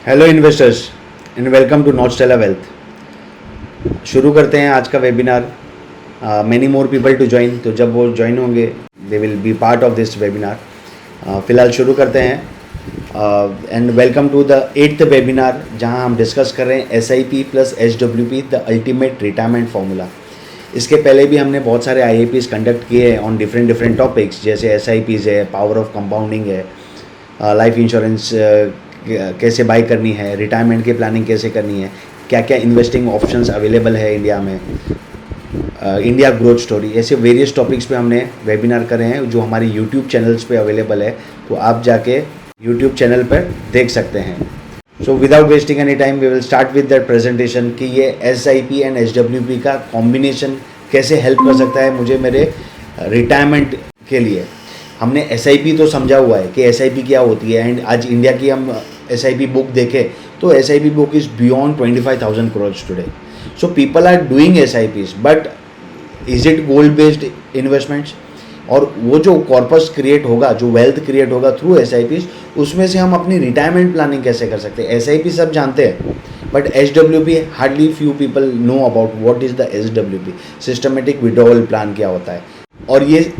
Hello investors and welcome to Nostella Wealth. शुरू करते हैं आज का webinar. Many more people to join, तो जब वो ज्वाइन होंगे they will be part of this webinar. फ़िलहाल शुरू करते हैं and welcome to the 8th webinar, जहां हम डिस्कस कर रहे हैं SIP plus SWP the ultimate retirement formula. इसके पहले भी हमने बहुत सारे IAPs कंडक्ट किए हैं ऑन डिफरेंट टॉपिक्स, जैसे SIPs है, पावर ऑफ कंपाउंडिंग है, लाइफ इंश्योरेंस कैसे बाई करनी है, रिटायरमेंट की प्लानिंग कैसे करनी है, क्या क्या इन्वेस्टिंग ऑप्शंस अवेलेबल है इंडिया में, इंडिया ग्रोथ स्टोरी, ऐसे वेरियस टॉपिक्स पे हमने वेबिनार करे हैं जो हमारे यूट्यूब चैनल्स पे अवेलेबल है। तो आप जाके यूट्यूब चैनल पर देख सकते हैं। So without wasting any time we will start with that presentation कि ये SIP एंड SWP का कॉम्बिनेशन कैसे हेल्प कर सकता है मुझे मेरे रिटायरमेंट के लिए। हमने SIP तो समझा हुआ है कि SIP क्या होती है, एंड आज इंडिया की हम SIP बुक देखें तो SIP book is beyond 25,000 crores today. So people are doing SIPs, but is it goal based investments? और वो जो कॉर्पस क्रिएट होगा, जो वेल्थ क्रिएट होगा थ्रू SIPs, उसमें से हम अपनी रिटायरमेंट प्लानिंग कैसे कर सकते हैं? SIP सब जानते हैं, but SWP hardly few people know about what is the SWP, systematic withdrawal plan क्या होता है, और ये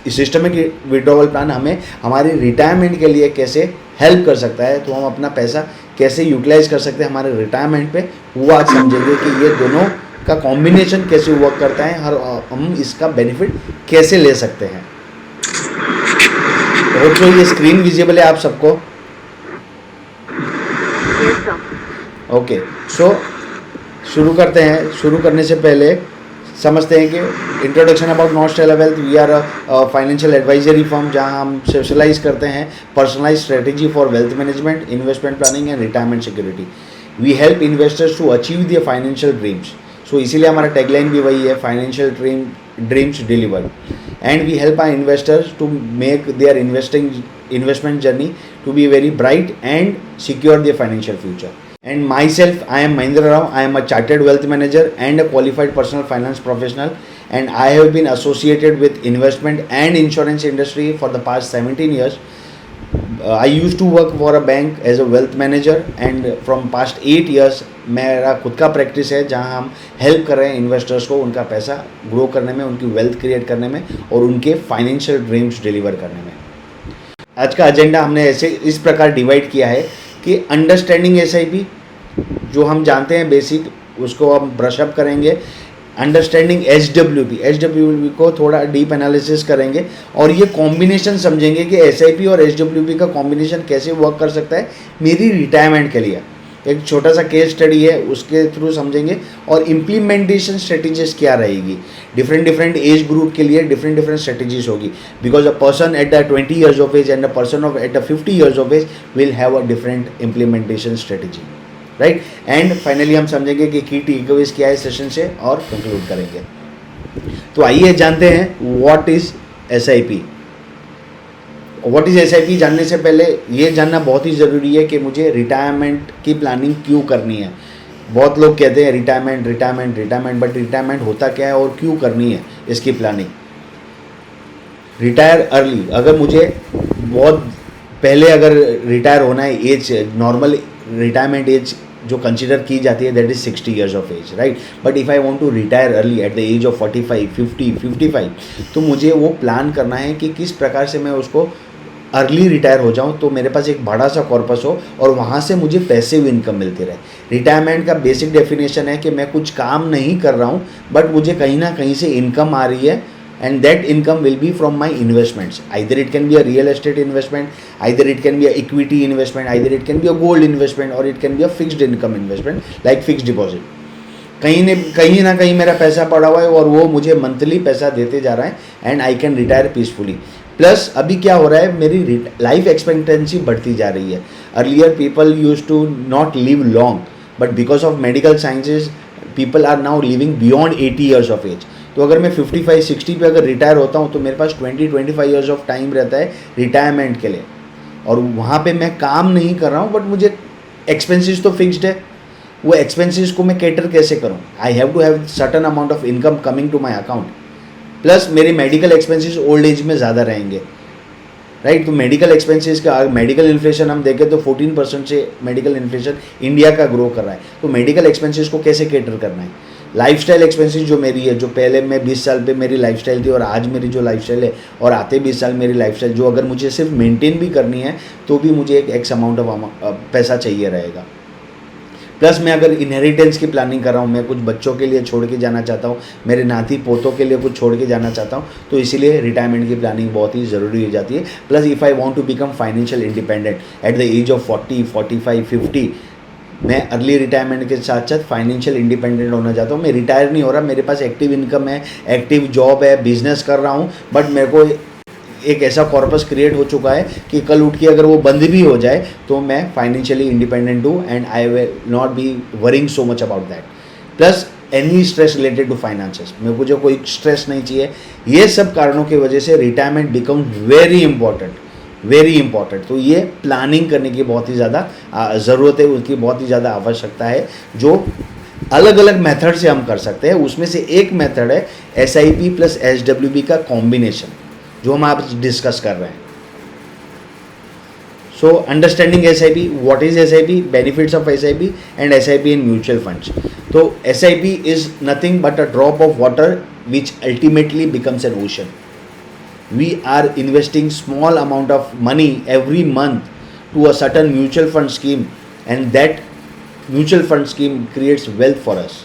सिस्टमिक विड्रॉवल प्लान हमें हमारे रिटायरमेंट के लिए कैसे हेल्प कर सकता है, तो हम अपना पैसा कैसे यूटिलाइज कर सकते हैं हमारे रिटायरमेंट पे, वो आज समझेंगे कि ये दोनों का कॉम्बिनेशन कैसे वर्क करता है और हम इसका बेनिफिट कैसे ले सकते हैं। तो ये स्क्रीन विजिबल है आप सबको? ओके, सो शुरू करते हैं। शुरू करने से पहले समझते हैं कि introduction about Nostella Wealth. We are a financial advisory firm, जहां हम स्पेशलाइज करते हैं personalize strategy for wealth management, investment planning and retirement security. We help investors to achieve their financial dreams. So इसीलिए हमारा टैगलाइन भी वही है, financial dreams delivered. And we help our investors to make their investment journey to be very bright and secure their financial future. And myself, I am Mahindra Rao. I am a chartered wealth manager and a qualified personal finance professional, and I have been associated with investment and insurance industry for the past 17 years. I used to work for a bank as a wealth manager, and from past 8 years मेरा खुद का practice है, जहां हम help कर रहे हैं investors को उनका पैसा ग्रो करने में, उनकी वेल्थ क्रिएट करने में और उनके फाइनेंशियल ड्रीम्स डिलीवर करने में। आज का एजेंडा हमने ऐसे इस प्रकार डिवाइड किया है कि अंडरस्टैंडिंग SIP जो हम जानते हैं बेसिक, उसको हम ब्रशअप करेंगे। अंडरस्टैंडिंग SWP को थोड़ा डीप एनालिसिस करेंगे और ये कॉम्बिनेशन समझेंगे कि SIP और SWP का कॉम्बिनेशन कैसे वर्क कर सकता है मेरी रिटायरमेंट के लिए। एक छोटा सा केस स्टडी है, उसके थ्रू समझेंगे, और इम्प्लीमेंटेशन स्ट्रेटेजीज क्या रहेगी। डिफरेंट एज ग्रुप के लिए डिफरेंट स्ट्रेटेजीज होगी, because a person at the 20 years of age and a person of at the 50 years of age will have a different implementation strategy, right. And finally हम समझेंगे कि की takeaways क्या है session से, और कंक्लूड करेंगे। तो आइए जानते हैं what is SIP। What is SIP जानने से पहले ये जानना बहुत ही ज़रूरी है कि मुझे रिटायरमेंट की प्लानिंग क्यों करनी है। बहुत लोग कहते हैं रिटायरमेंट, बट रिटायरमेंट होता क्या है और क्यों करनी है इसकी प्लानिंग। रिटायर अर्ली, अगर मुझे बहुत पहले अगर रिटायर होना है, एज नॉर्मल रिटायरमेंट एज जो कंसिडर की जाती है that is 60 years of age, right. But if I want to retire early at the age of 45, 50, 55, तो मुझे वो प्लान करना है कि किस प्रकार से मैं उसको अर्ली रिटायर हो जाऊं, तो मेरे पास एक बड़ा सा कॉर्पस हो और वहाँ से मुझे पैसिव इनकम मिलती रहे। रिटायरमेंट का बेसिक डेफिनेशन है कि मैं कुछ काम नहीं कर रहा हूँ, बट मुझे कहीं ना कहीं से इनकम आ रही है, and that income will be from my investments. Either it can be a real estate investment, either it can be a equity investment, either it can be a gold investment, or it can be a fixed income investment like fixed deposit. कहीं ना कहीं मेरा पैसा पड़ा हुआ है और वो मुझे मंथली पैसा देते जा रहा है, and I can retire peacefully. Plus अभी क्या हो रहा है, मेरी लाइफ एक्सपेक्टेंसी बढ़ती जा रही है। Earlier people use to not live long, but because of medical sciences people are now living beyond 80 years of age। तो अगर मैं 55-60 पे अगर रिटायर होता हूँ तो मेरे पास 20-25 years ऑफ टाइम रहता है रिटायरमेंट के लिए, और वहाँ पे मैं काम नहीं कर रहा हूँ, बट मुझे एक्सपेंसेस तो फिक्स्ड है। वो एक्सपेंसेस को मैं कैटर कैसे करूँ? I have to have certain amount of income coming to my account, plus मेरे मेडिकल एक्सपेंसेस ओल्ड एज में ज़्यादा रहेंगे। राइट। तो मेडिकल एक्सपेंसेस का मेडिकल इन्फ्लेशन हम देखें तो 14% से मेडिकल इन्फ्लेशन इंडिया का ग्रो कर रहा है। तो मेडिकल एक्सपेंसेस को कैसे कैटर करना है। लाइफस्टाइल एक्सपेंसेस जो मेरी है, जो पहले मैं 20 साल पे मेरी लाइफस्टाइल थी और आज मेरी जो लाइफस्टाइल है और आते 20 साल मेरी लाइफस्टाइल, जो अगर मुझे सिर्फ मेंटेन भी करनी है तो भी मुझे एक एक्स अमाउंट ऑफ पैसा चाहिए रहेगा। प्लस मैं अगर इनहेरिटेंस की प्लानिंग कर रहा हूँ, मैं कुछ बच्चों के लिए छोड़ के जाना चाहता हूँ, मेरे नाती पोतों के लिए कुछ छोड़ के जाना चाहता हूँ, तो इसीलिए रिटायरमेंट की प्लानिंग बहुत ही ज़रूरी हो जाती है। Plus if I want to become financial independent at the age of 40, 45, 50, मैं अर्ली रिटायरमेंट के साथ साथ फाइनेंशियल इंडिपेंडेंट होना चाहता हूँ। मैं रिटायर नहीं हो रहा, मेरे पास एक्टिव इनकम है, एक्टिव जॉब है, बिजनेस कर रहा हूँ, बट मेरे को एक ऐसा कॉर्पस क्रिएट हो चुका है कि कल उठ के अगर वो बंद भी हो जाए तो मैं फाइनेंशियली इंडिपेंडेंट हूँ and I will not be worrying so much about that. Plus any stress related to finances, मेरे को जो कोई स्ट्रेस नहीं चाहिए। ये सब कारणों की वजह से रिटायरमेंट बिकम वेरी इंपॉर्टेंट। तो ये प्लानिंग करने की बहुत ही ज़्यादा ज़रूरत है, उसकी बहुत ही ज़्यादा आवश्यकता है, जो अलग अलग मेथड से हम कर सकते हैं। उसमें से एक मेथड है SIP प्लस SWB का कॉम्बिनेशन, जो हम आप डिस्कस कर रहे हैं। So understanding SIP, what is SIP, benefits of SIP and SIP in mutual funds. तो SIP is nothing but a drop of water which ultimately becomes N ocean. We are investing small amount of money every month to a certain mutual fund scheme and that mutual fund scheme creates wealth for us।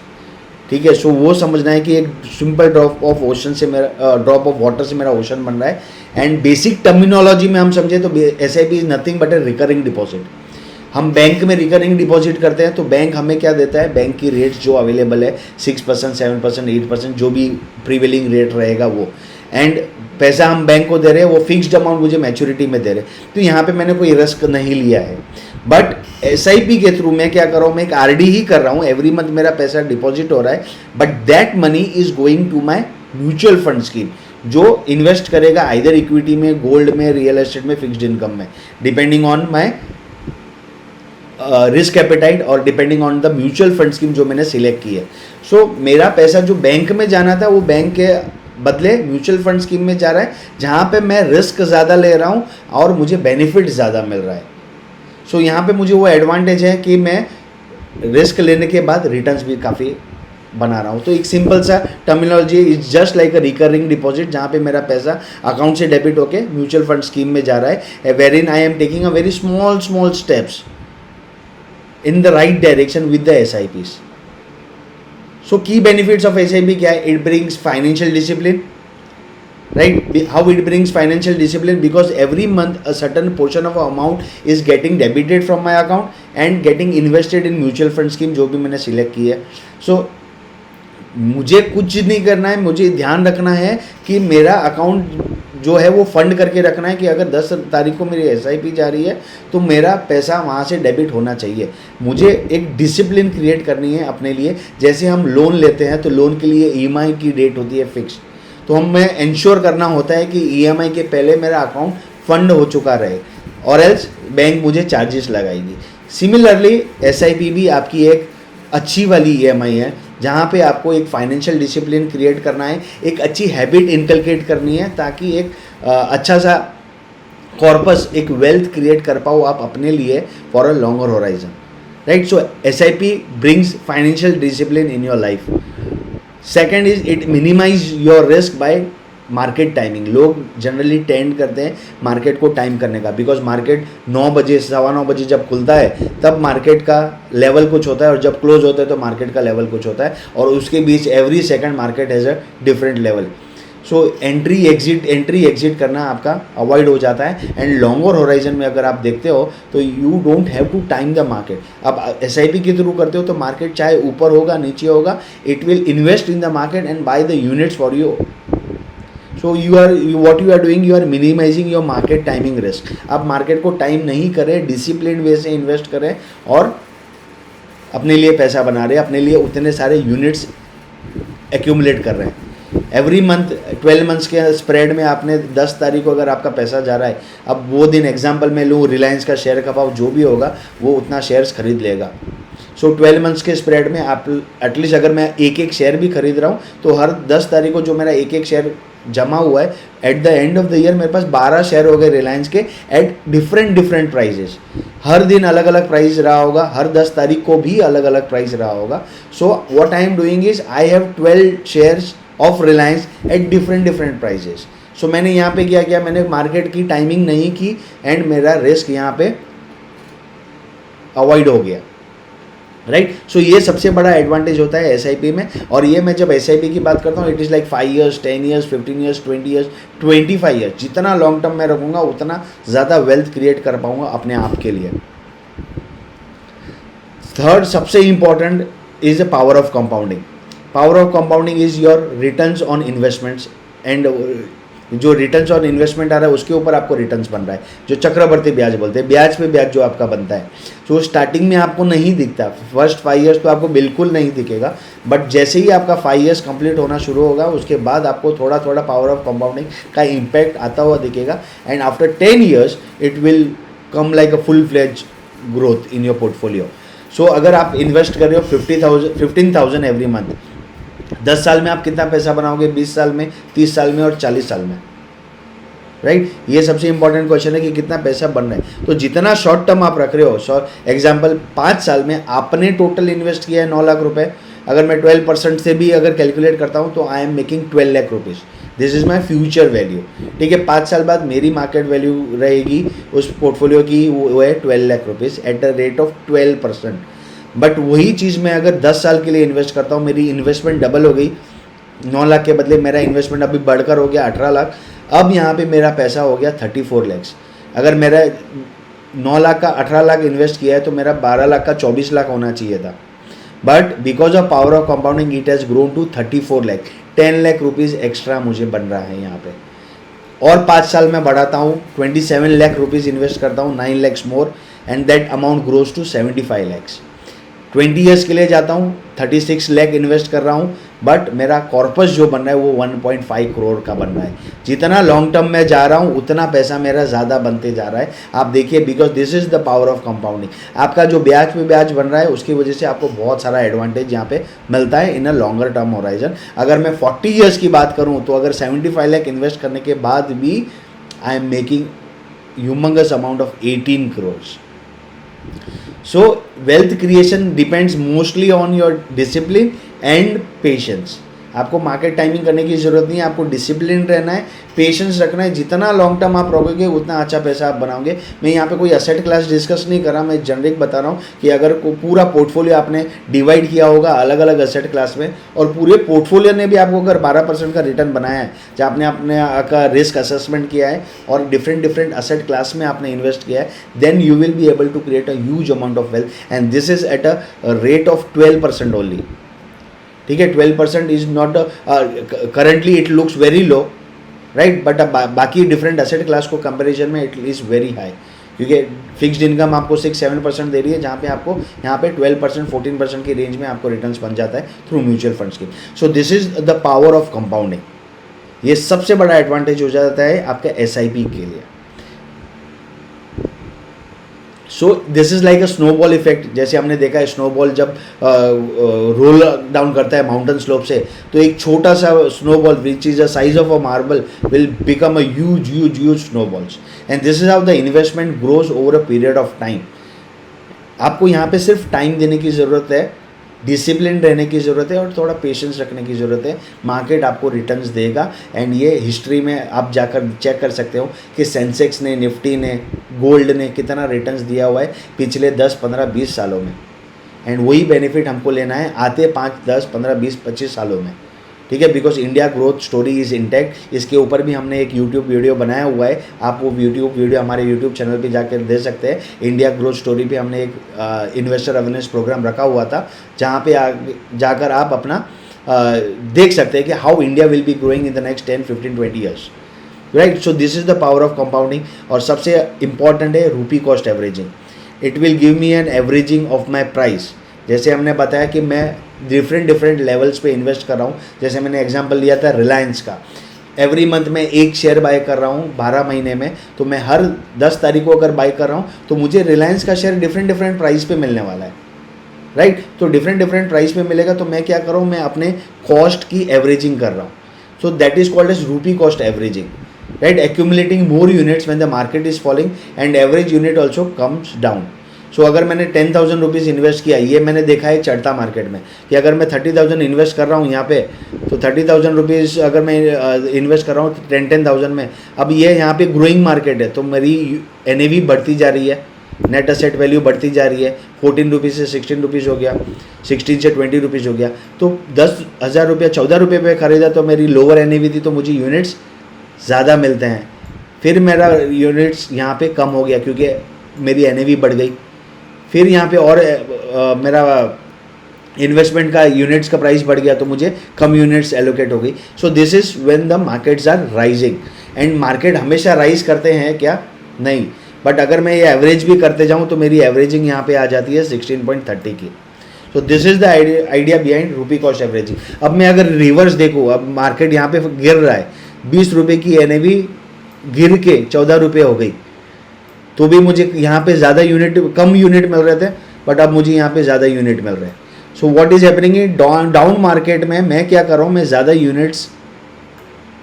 ठीक है। सो वो समझना है कि एक simple drop of ocean से मेरा drop of water से मेरा ओशन बन रहा है। एंड बेसिक टर्मिनोलॉजी में हम समझे तो SIP is nothing but A recurring deposit. हम बैंक में रिकरिंग डिपॉजिट करते हैं तो बैंक हमें क्या देता है, बैंक की रेट्स जो अवेलेबल है 6%, 7%, 8%, जो भी प्रीवेलिंग रेट रहेगा वो, एंड पैसा हम बैंक को दे रहे हैं, वो फिक्स्ड अमाउंट मुझे मैच्योरिटी में दे रहे हैं। तो यहाँ पे मैंने कोई रिस्क नहीं लिया है। बट SIP के थ्रू मैं क्या कर रहा हूँ, मैं एक RD ही कर रहा हूँ, एवरी मंथ मेरा पैसा डिपॉजिट हो रहा है, but that money is going to my mutual fund scheme, जो इन्वेस्ट करेगा आइदर इक्विटी में, गोल्ड में, रियल एस्टेट में, फिक्स्ड इनकम में, depending on my risk appetite और depending on the mutual fund scheme जो मैंने सिलेक्ट की है। सो मेरा पैसा जो बैंक में जाना था वो बैंक के बदले म्यूचुअल फंड स्कीम में जा रहा है, जहाँ पे मैं रिस्क ज़्यादा ले रहा हूँ और मुझे बेनिफिट ज़्यादा मिल रहा है। सो यहाँ पे मुझे वो एडवांटेज है कि मैं रिस्क लेने के बाद रिटर्न्स भी काफ़ी बना रहा हूँ। तो एक सिंपल सा terminology is just like a recurring deposit, जहाँ पे मेरा पैसा अकाउंट से डेबिट होके म्यूचुअल फंड स्कीम में जा रहा है, wherein I am taking a very small steps in the right direction with the SIPs. So key benefits of SIP क्या है? It brings financial discipline, right? How it brings financial discipline? Because every month a certain portion of amount is getting debited from my account and getting invested in mutual fund scheme जो भी मैंने select की है। So मुझे कुछ नहीं करना है, मुझे ध्यान रखना है कि मेरा अकाउंट जो है वो फंड करके रखना है कि अगर 10 तारीख को मेरी SIP जा रही है तो मेरा पैसा वहाँ से डेबिट होना चाहिए। मुझे एक डिसिप्लिन क्रिएट करनी है अपने लिए। जैसे हम लोन लेते हैं तो लोन के लिए EMI की डेट होती है फिक्स, तो हमें इंश्योर करना होता है कि EMI के पहले मेरा अकाउंट फंड हो चुका रहे, और एल्स बैंक मुझे चार्जेस लगाएगी। सिमिलरली SIP भी आपकी एक अच्छी वाली EMI है, जहाँ पे आपको एक फाइनेंशियल डिसिप्लिन क्रिएट करना है, एक अच्छी हैबिट इनकलकेट करनी है, ताकि एक अच्छा सा कॉर्पस, एक वेल्थ क्रिएट कर पाओ आप अपने लिए for a longer horizon, right. So SIP brings financial discipline in your life. Second is it minimise your risk bye market timing. लोग जनरली टेंड करते हैं मार्केट को टाइम करने का, बिकॉज मार्केट 9 बजे 9:15 बजे जब खुलता है तब मार्केट का लेवल कुछ होता है, और जब क्लोज होता है तो मार्केट का लेवल कुछ होता है, और उसके बीच every second market has a different level. So entry exit करना आपका अवॉइड हो जाता है। एंड लॉन्गर होराइजन में अगर आप देखते हो तो you don't have to time the market. अब SIP के थ्रू करते हो तो मार्केट चाहे ऊपर होगा नीचे होगा, it will invest in the market and buy the units for you. So what you are doing, you are minimizing your market timing risk। आप मार्केट को टाइम नहीं करें, डिसिप्लिन वे से इन्वेस्ट करें और अपने लिए पैसा बना रहे हैं, अपने लिए उतने सारे यूनिट्स एक्यूमुलेट कर रहे हैं। एवरी मंथ 12 मंथ्स के स्प्रेड में आपने 10 तारीख को अगर आपका पैसा जा रहा है, अब वो दिन एग्जाम्पल में लूँ, रिलायंस का शेयर का भाव जो भी होगा वो उतना शेयर्स खरीद लेगा। सो 12 मंथ्स के स्प्रेड में आप एटलीस्ट अगर मैं एक एक शेयर भी खरीद रहा हूँ तो हर 10 तारीख को जो मेरा एक एक शेयर जमा हुआ है, at the end of the year मेरे पास 12 शेयर हो गए रिलायंस के एट डिफरेंट प्राइजेस। हर दिन अलग अलग प्राइस रहा होगा, हर 10 तारीख को भी अलग अलग प्राइस रहा होगा। So what I am doing is I have 12 shares of Reliance at different prices. So मैंने यहाँ पे क्या किया, मैंने मार्केट की टाइमिंग नहीं की एंड मेरा रिस्क यहाँ पे अवॉइड हो गया, राइट। सो ये सबसे बड़ा एडवांटेज होता है एसआईपी में। और ये मैं जब एसआईपी की बात करता हूँ, it is like 5 years, 10 years, 15 years, 20 years, 25 years। जितना लॉन्ग टर्म में रखूँगा उतना ज़्यादा वेल्थ क्रिएट कर पाऊँगा अपने आप के लिए। थर्ड सबसे important is the power of compounding. Power of compounding is your returns on investments and जो रिटर्न्स ऑन इन्वेस्टमेंट आ रहा है उसके ऊपर आपको रिटर्न्स बन रहा है, जो चक्रवर्ती ब्याज बोलते हैं, ब्याज पे ब्याज जो आपका बनता है। तो स्टार्टिंग में आपको नहीं दिखता, फर्स्ट 5 years तो आपको बिल्कुल नहीं दिखेगा, बट जैसे ही आपका 5 years कंप्लीट होना शुरू होगा उसके बाद आपको थोड़ा थोड़ा पावर ऑफ कंपाउंडिंग का इम्पैक्ट आता हुआ दिखेगा। And after 10 years it will come like a full fledge growth in your portfolio. So अगर आप इन्वेस्ट कर रहे हो 15,000 एवरी मंथ, 10 साल में आप कितना पैसा बनाओगे, 20 साल में, 30 साल में और 40 साल में, राइट। ये सबसे इंपॉर्टेंट क्वेश्चन है कि कितना पैसा बन रहा है। तो जितना शॉर्ट टर्म आप रख रहे हो, एग्जाम्पल 5 साल में आपने टोटल इन्वेस्ट किया है 9 लाख रुपए, अगर मैं 12% से भी अगर कैलकुलेट करता हूँ तो I am making 12 lakh rupees. This is my future value, ठीक है। 5 साल बाद मेरी मार्केट वैल्यू रहेगी उस पोर्टफोलियो की, वो है 12 lakh rupees eight the rate of 12%। But वही चीज़ मैं अगर 10 साल के लिए इन्वेस्ट करता हूँ, मेरी इन्वेस्टमेंट डबल हो गई, 9 लाख के बदले मेरा इन्वेस्टमेंट अभी बढ़कर हो गया 18 लाख। अब यहाँ पे मेरा पैसा हो गया 34 lakhs। अगर मेरा 9 लाख का 18 लाख इन्वेस्ट किया है तो मेरा 12 लाख का 24 लाख होना चाहिए था, but because of power of compounding it has grown to 34 lakh. 10 lakh rupees extra मुझे बन रहा है यहाँ पे। और 5 साल में बढ़ाता हूँ, 27 लाख रुपीज़ इन्वेस्ट करता हूँ, 9 lakhs more, and that amount grows to 75 lakhs। 20 years के लिए जाता हूँ, 36 लाख इन्वेस्ट कर रहा हूँ, बट मेरा कॉर्पस जो बन रहा है वो 1.5 करोड़ का बन रहा है। जितना लॉन्ग टर्म में जा रहा हूँ उतना पैसा मेरा ज़्यादा बनते जा रहा है। आप देखिए, because this is the power of compounding. आपका जो ब्याज पे ब्याज बन रहा है उसकी वजह से आपको बहुत सारा एडवांटेज यहाँ पे मिलता है इन अ लॉन्गर टर्म होराइजन। अगर मैं 40 years की बात करूँ तो अगर 75 लाख इन्वेस्ट करने के बाद भी I am making humongous amount of 18 crores। So wealth creation depends mostly on your discipline and patience। आपको मार्केट टाइमिंग करने की ज़रूरत नहीं है, आपको डिसिप्लिन रहना है, पेशेंस रखना है। जितना लॉन्ग टर्म आप रहोगे उतना अच्छा पैसा आप बनाओगे। मैं यहाँ पे कोई असेट क्लास डिस्कस नहीं कर रहा, मैं जनरिक बता रहा हूँ कि अगर पूरा पोर्टफोलियो आपने डिवाइड किया होगा अलग अलग असेट क्लास में, और पूरे पोर्टफोलियो ने भी आपको अगर 12% का रिटर्न बनाया है, जहाँ आपने अपने का रिस्क असेसमेंट किया है और डिफरेंट असेट क्लास में आपने इन्वेस्ट किया है, then you will be able to create a huge amount of wealth. And this is at a rate of 12% only, ठीक है। 12% is not currently it looks very low, right, but बाकी different asset class को comparison में it is very high, क्योंकि fixed income आपको 6-7% दे रही है, जहाँ पे आपको यहाँ पे 12% 14% की रेंज में आपको रिटर्न्स बन जाता है through mutual fund scheme. So this is the power of compounding. ये सबसे बड़ा एडवांटेज हो जाता है आपका एसआईपी के लिए। सो this is like a snowball effect. जैसे हमने देखा है स्नोबॉल जब रोल डाउन करता है माउंटेन स्लोप से, तो एक छोटा सा snowball which is the size of a marble will become a huge snowballs. And this is how the investment grows over a period of time. आपको यहाँ पे सिर्फ टाइम देने की ज़रूरत है, डिसिप्लिन रहने की ज़रूरत है और थोड़ा पेशेंस रखने की ज़रूरत है। मार्केट आपको रिटर्न्स देगा। एंड ये हिस्ट्री में आप जाकर चेक कर सकते हो कि सेंसेक्स ने, निफ्टी ने, गोल्ड ने कितना रिटर्न्स दिया हुआ है पिछले 10, 15, 20 सालों में। एंड वही बेनिफिट हमको लेना है आते 5, 10, 15, 20, 25 सालों में, ठीक है। Because India growth story is intact. इसके ऊपर भी हमने एक यूट्यूब वीडियो बनाया हुआ है, आप वो यूट्यूब वीडियो हमारे यूट्यूब चैनल पे जाकर दे सकते हैं। इंडिया ग्रोथ स्टोरी पे हमने एक इन्वेस्टर अवेयरनेस प्रोग्राम रखा हुआ था, जहाँ पे जाकर आप अपना देख सकते हैं कि how India will be growing in the next 10, 15, 20 years, right. So this is the power of compounding. और सबसे इंपॉर्टेंट है rupee cost averaging. It will give me an averaging of my price. जैसे हमने बताया कि मैं डिफरेंट लेवल्स पे invest कर रहा हूँ। जैसे मैंने एग्जांपल लिया था रिलायंस का, एवरी मंथ मैं एक शेयर बाय कर रहा हूँ 12 महीने में, तो मैं हर 10 तारीख को अगर बाय कर रहा हूँ तो मुझे रिलायंस का शेयर डिफरेंट प्राइस पे मिलने वाला है, राइट। तो डिफरेंट डिफरेंट प्राइस पे मिलेगा, तो मैं क्या कर रहा हूँ, मैं अपने कॉस्ट की एवरेजिंग कर रहा हूँ। So that is called as rupee cost averaging, right, accumulating more units when the market is falling and average unit also comes down. सो अगर मैंने 10,000 रुपीज़ इन्वेस्ट किया, ये मैंने देखा है चढ़ता मार्केट में कि अगर मैं 30,000 इन्वेस्ट कर रहा हूँ यहाँ पे, तो 30,000 रुपीज़ अगर मैं इन्वेस्ट कर रहा हूँ 10,000 में, अब ये यहाँ पे ग्रोइंग मार्केट है, तो मेरी NAV बढ़ती जा रही है, नेट असेट वैल्यू बढ़ती जा रही है, 14 रुपीज़ से 16 रुपीज़ हो गया, 16 से 20 रुपीज़ हो गया। तो 10,000 रुपया 14 रुपये पे खरीदा तो मेरी लोअर NAV थी, तो मुझे यूनिट्स ज़्यादा मिलते हैं। फिर मेरा यूनिट्स यहाँ पे कम हो गया क्योंकि मेरी NAV बढ़ गई। फिर यहाँ पे और मेरा इन्वेस्टमेंट का यूनिट्स का प्राइस बढ़ गया, तो मुझे कम यूनिट्स एलोकेट हो गई। So this is when the markets are rising. And market हमेशा राइज करते हैं क्या? नहीं। बट अगर मैं ये एवरेज भी करते जाऊँ तो मेरी एवरेजिंग यहाँ पे आ जाती है 16.30 की। सो this is the idea behind रूपी कॉस्ट एवरेजिंग। अब मैं अगर रिवर्स देखूँ, अब मार्केट यहाँ पे गिर रहा है, 20 रुपये की NAV गिर के 14 रुपये हो गई, तो भी मुझे यहाँ पे ज़्यादा यूनिट, कम यूनिट मिल रहे थे, बट अब मुझे यहाँ पे ज़्यादा यूनिट मिल रहे हैं। So what is happening in down market में, मैं क्या कर रहा हूँ, मैं ज़्यादा यूनिट्स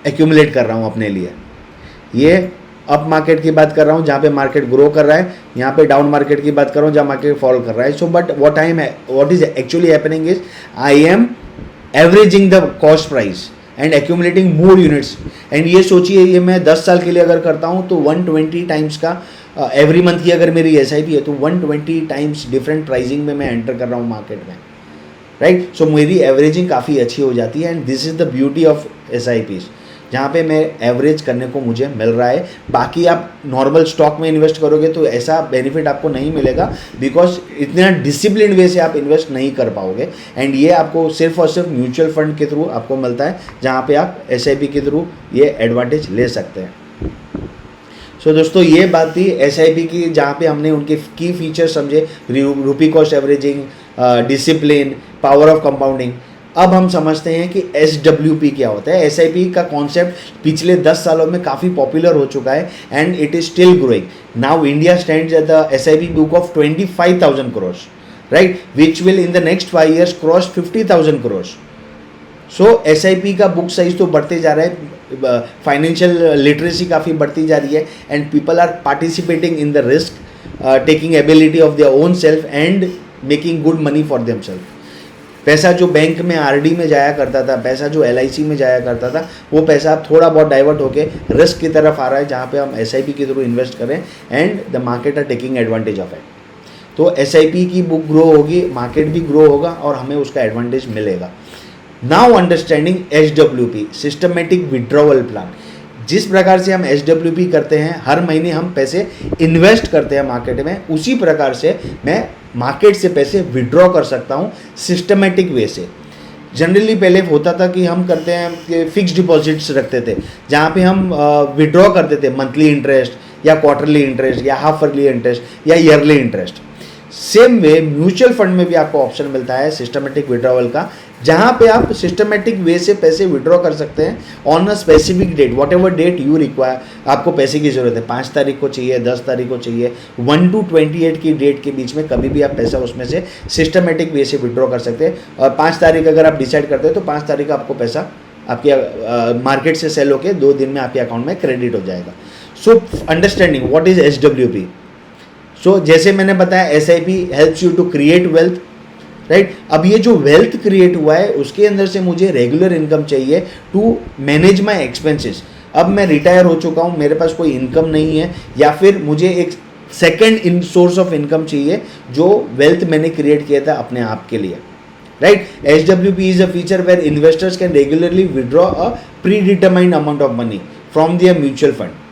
एक्यूमुलेट कर रहा हूँ अपने लिए। ये अप मार्केट की बात कर रहा हूँ जहाँ पे मार्केट ग्रो कर रहा है, यहाँ पे डाउन मार्केट की बात कर रहा हूँ जहाँ मार्केट फॉल कर रहा है। So but what is actually happening is I M averaging the cost price and accumulating more units. And ये सोचिए, ये मैं 10 साल के लिए अगर करता हूँ तो 120 टाइम्स का एवरी मंथ की अगर मेरी SIP है तो 120 टाइम्स डिफरेंट प्राइसिंग में मैं एंटर कर रहा हूँ मार्केट में, राइट। सो मेरी एवरेजिंग काफ़ी अच्छी हो जाती है। And this is the beauty of SIPs, जहाँ पे मैं एवरेज करने को मुझे मिल रहा है। बाकी आप नॉर्मल स्टॉक में इन्वेस्ट करोगे तो ऐसा बेनिफिट आपको नहीं मिलेगा, बिकॉज इतना डिसिप्लिन वे से आप इन्वेस्ट नहीं कर पाओगे। एंड ये आपको सिर्फ और सिर्फ म्यूचुअल फंड के थ्रू आपको मिलता है, जहाँ पे आप SIP के थ्रू ये एडवांटेज ले सकते हैं। सो दोस्तों, ये बात थी SIP की, जहाँ पे हमने उनके की फीचर समझे, रूपी cost averaging, discipline, power of compounding. अब हम समझते हैं कि SWP क्या होता है। SIP का कॉन्सेप्ट पिछले 10 सालों में काफ़ी पॉपुलर हो चुका है and it is still growing. Now India stands at the SIP book of 25,000 crores, right, which will in the next 5 years cross 50,000 crores। So SIP का बुक साइज तो बढ़ते जा रहा है, फाइनेंशियल लिटरेसी काफ़ी बढ़ती जा रही है, and people are participating in the risk taking ability of their own self and making good money for them self. पैसा जो बैंक में RD में जाया करता था, पैसा जो LIC में जाया करता था, वो पैसा अब थोड़ा बहुत डाइवर्ट होके रिस्क की तरफ आ रहा है, जहाँ पे हम SIP के थ्रू इन्वेस्ट करें and the market are taking advantage of it. तो SIP की बुक ग्रो होगी, मार्केट भी ग्रो होगा और हमें उसका एडवांटेज मिलेगा। Now understanding SWP, systematic withdrawal plan. जिस प्रकार से हम SWP करते हैं, हर महीने हम पैसे इन्वेस्ट करते हैं मार्केट में, उसी प्रकार से मैं मार्केट से पैसे विड्रॉ कर सकता हूँ सिस्टमेटिक वे से। जनरली पहले होता था कि हम करते हैं कि फिक्स डिपॉजिट्स रखते थे, जहाँ पे हम विड्रॉ करते थे मंथली इंटरेस्ट या क्वार्टरली इंटरेस्ट या हाफ ईयरली इंटरेस्ट या yearly interest. Same way mutual fund में भी आपको ऑप्शन मिलता है सिस्टमेटिक विड्रॉवल का, जहाँ पे आप सिस्टमेटिक वे से पैसे विड्रॉ कर सकते हैं on a specific date, whatever date you require. आपको पैसे की ज़रूरत है, 5 तारीख को चाहिए, 10 तारीख को चाहिए, 1 to 28 की डेट के बीच में कभी भी आप पैसा उसमें से सिस्टमेटिक वे से विड्रॉ कर सकते हैं। और 5 तारीख अगर आप डिसाइड करते हैं तो 5 तारीख आपको पैसा आपके मार्केट से सेल होकर 2 दिन में आपके अकाउंट में क्रेडिट हो जाएगा। So understanding what is SWP। So जैसे मैंने बताया SIP helps you to create wealth, right. अब ये जो वेल्थ क्रिएट हुआ है उसके अंदर से मुझे रेगुलर इनकम चाहिए टू मैनेज माई एक्सपेंसेस। अब मैं रिटायर हो चुका हूँ, मेरे पास कोई इनकम नहीं है, या फिर मुझे एक सेकेंड सोर्स ऑफ इनकम चाहिए जो वेल्थ मैंने क्रिएट किया था अपने आप के लिए, right. SWP is a feature where investors can regularly withdraw a predetermined amount of money from their mutual fund,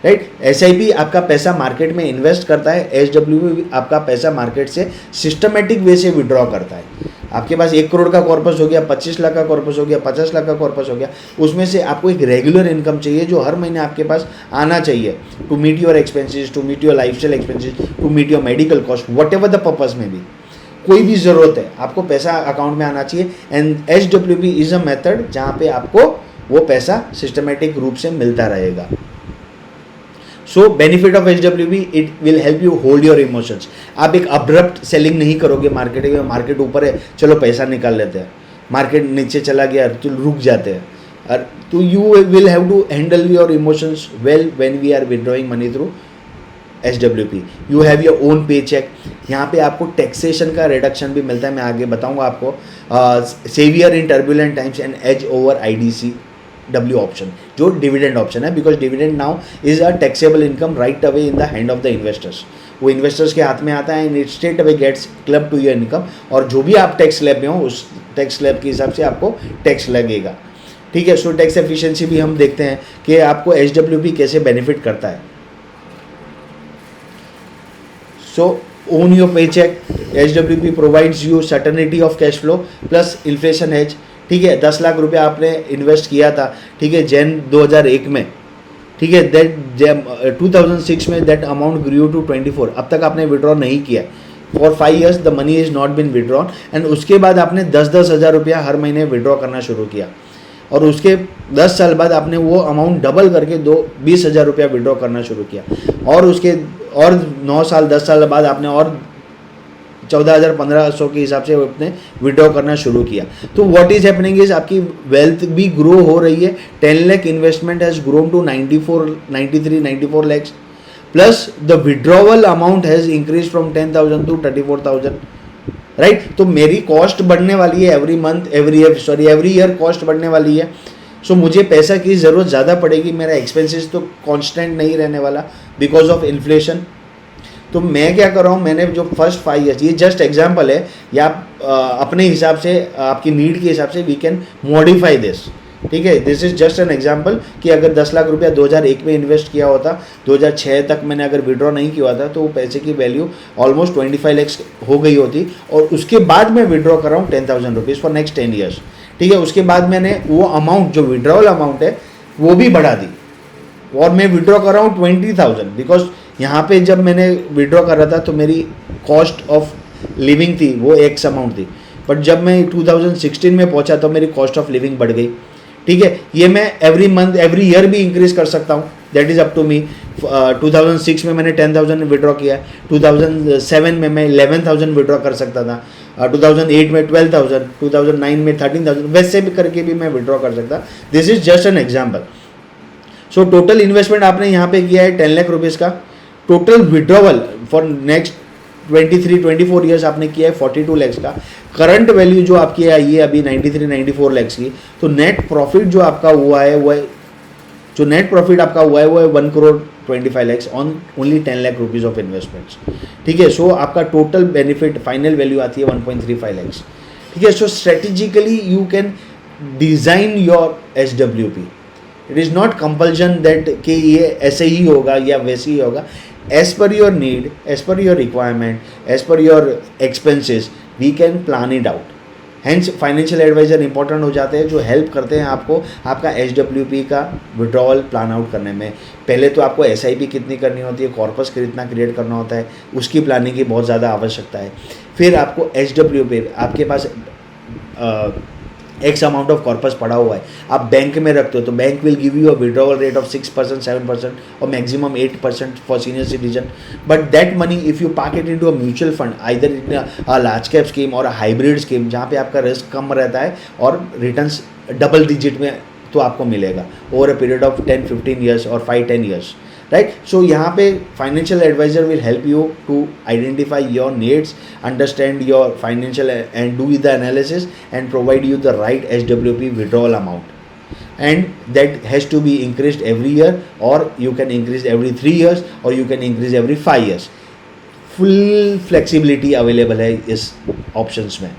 right. SIP आपका पैसा मार्केट में इन्वेस्ट करता है, SWP आपका पैसा मार्केट से सिस्टमेटिक वे से विड्रॉ करता है। आपके पास 1 करोड़ का कॉर्पस हो गया, 25 लाख का कॉर्पस हो गया, 50 लाख का कॉर्पस हो गया, उसमें से आपको एक रेगुलर इनकम चाहिए जो हर महीने आपके पास आना चाहिए to meet your expenses, to meet your lifestyle expenses, to meet your medical cost, whatever the purpose में भी कोई भी ज़रूरत है, आपको पैसा अकाउंट में आना चाहिए। And SWP is a method जहाँ पे आपको वो पैसा सिस्टमेटिक रूप से मिलता रहेगा। सो benefit of HWP, it will help you hold your emotions. आप एक अब्रप्ट सेलिंग नहीं करोगे मार्केट में. मार्केट ऊपर है, चलो पैसा निकाल लेते हैं. मार्केट नीचे चला गया तो रुक जाते हैं. और तो you will have to handle your emotions well when we are withdrawing money through HWP. You have your own pay cheque. यहाँ पे आपको टैक्सेशन का रिडक्शन भी मिलता है, मैं आगे बताऊँगा आपको. Saviour in turbulent times and edge over IDCW option, जो डिविडेंड ऑप्शन है, because dividend now is a taxable income right away in the hand of the investors. वो इन्वेस्टर्स के हाथ में आता है and it straight away gets club to your income. और जो भी आप टैक्स स्लैब में हो उस टैक्स स्लैब के हिसाब से आपको टैक्स लगेगा. ठीक है. सो टैक्स एफिशिएंसी भी हम देखते हैं कि आपको HWP कैसे बेनिफिट करता है. सो own your paycheck. HWP provides you certainty of cash flow plus inflation hedge. ठीक है. 10 लाख रुपया आपने इन्वेस्ट किया था, ठीक है, जैन 2001 में, ठीक है, दैट 2006 में दैट अमाउंट ग्रू टू 24. अब तक आपने विड्रॉ नहीं किया. For 5 years the money is not been withdrawn. And उसके बाद आपने 10-10 हज़ार रुपया हर महीने विड्रॉ करना शुरू किया. और उसके 10 साल बाद आपने वो अमाउंट डबल करके 20,000 रुपया विड्रॉ करना शुरू किया. और उसके और 9 साल 10 साल बाद आपने और 14,000-1500 के हिसाब से अपने विड्रॉ करना शुरू किया. तो व्हाट इज हैपनिंग इज आपकी वेल्थ भी ग्रो हो रही है. 10 lakh investment has grown to 94 lakhs plus the withdrawal amount has increase from 10,000 to 34,000. Right. तो मेरी कॉस्ट बढ़ने वाली है एवरी ईयर कॉस्ट बढ़ने वाली है. सो मुझे पैसा की ज़रूरत ज़्यादा पड़ेगी. मेरा एक्सपेंसेस तो कांस्टेंट नहीं रहने वाला बिकॉज ऑफ इन्फ्लेशन. तो मैं क्या कर रहा हूँ, मैंने जो फर्स्ट 5 years, ये जस्ट एग्जाम्पल है, या आप अपने हिसाब से आपकी नीड के हिसाब से वी कैन मॉडिफाई दिस. ठीक है. This is just an example कि अगर 10 लाख रुपया 2001 में इन्वेस्ट किया होता, 2006 तक मैंने अगर विड्रॉ नहीं किया होता, तो वो पैसे की वैल्यू ऑलमोस्ट 25 lakhs हो गई होती. और उसके बाद मैं विड्रॉ कर रहा हूँ 10,000 रुपीज़ फॉर नेक्स्ट 10 years. ठीक है. उसके बाद मैंने वो अमाउंट जो विड्रॉवल अमाउंट है वो भी बढ़ा दी और मैं विड्रॉ कर रहा हूँ 20,000. बिकॉज यहाँ पे जब मैंने विड्रॉ कर रहा था तो मेरी कॉस्ट ऑफ लिविंग थी वो एक्स अमाउंट थी. बट जब मैं 2016 में पहुँचा तो मेरी कॉस्ट ऑफ लिविंग बढ़ गई. ठीक है. ये मैं एवरी मंथ एवरी ईयर भी इंक्रीज कर सकता हूँ. That is up to me. 2006 में मैंने 10,000 विड्रॉ किया. 2007 में मैं 11,000 विड्रॉ कर सकता था. 2008 में 12,000, 2009 में 13,000, वैसे भी करके भी मैं विड्रॉ कर सकता. This is just an example. So total investment आपने यहाँ पे किया है 10 लाख रुपीज़ का. Total withdrawal for next 23-24 years आपने किया है 42 लैक्स का. करंट वैल्यू जो आपकी आई है अभी 93-94 लैक्स की. तो नेट प्रॉफिट जो आपका हुआ है वो है, जो नेट प्रॉफिट आपका हुआ है वो है 1,25 lakhs on only 10 lakh rupees of investments. ठीक है. सो आपका टोटल बेनिफिट फाइनल वैल्यू आती है 1.35 lakhs. ठीक है. So strategically you can design your HWP. It is not compulsion that कि ये ऐसे ही होगा या वैसे ही होगा. As per your need, as per your requirement, as per your expenses we can plan it out. Hence financial adviser important हो जाते हैं जो हेल्प करते हैं आपको आपका HWP का विड्रॉवल प्लान आउट करने में. पहले तो आपको SIP कितनी करनी होती है, कॉर्पस कितना क्रिएट करना होता है, उसकी प्लानिंग की बहुत ज़्यादा आवश्यकता है. फिर आपको HWP, आपके पास एक्स अमाउंट ऑफ कॉर्पस पड़ा हुआ है, आप बैंक में रखते हो तो bank will give you a withdrawal rate of 6%, 7% और maximum 8% for senior citizen. But that money if you park it into a mutual fund, either in a large cap scheme और अ हाइब्रिड स्कीम जहाँ पे आपका risk कम रहता है और returns double digit में तो आपको मिलेगा over a period of 10-15 years और 5-10 ईयर्स. राइट. सो यहाँ पे financial adviser will help you to identify your needs, understand your financial and do the analysis and provide you the right HWP withdrawal amount. And that has to be increased every year, or you can increase every 3 years, or you can increase every 5 years. Full flexibility available है इस options में.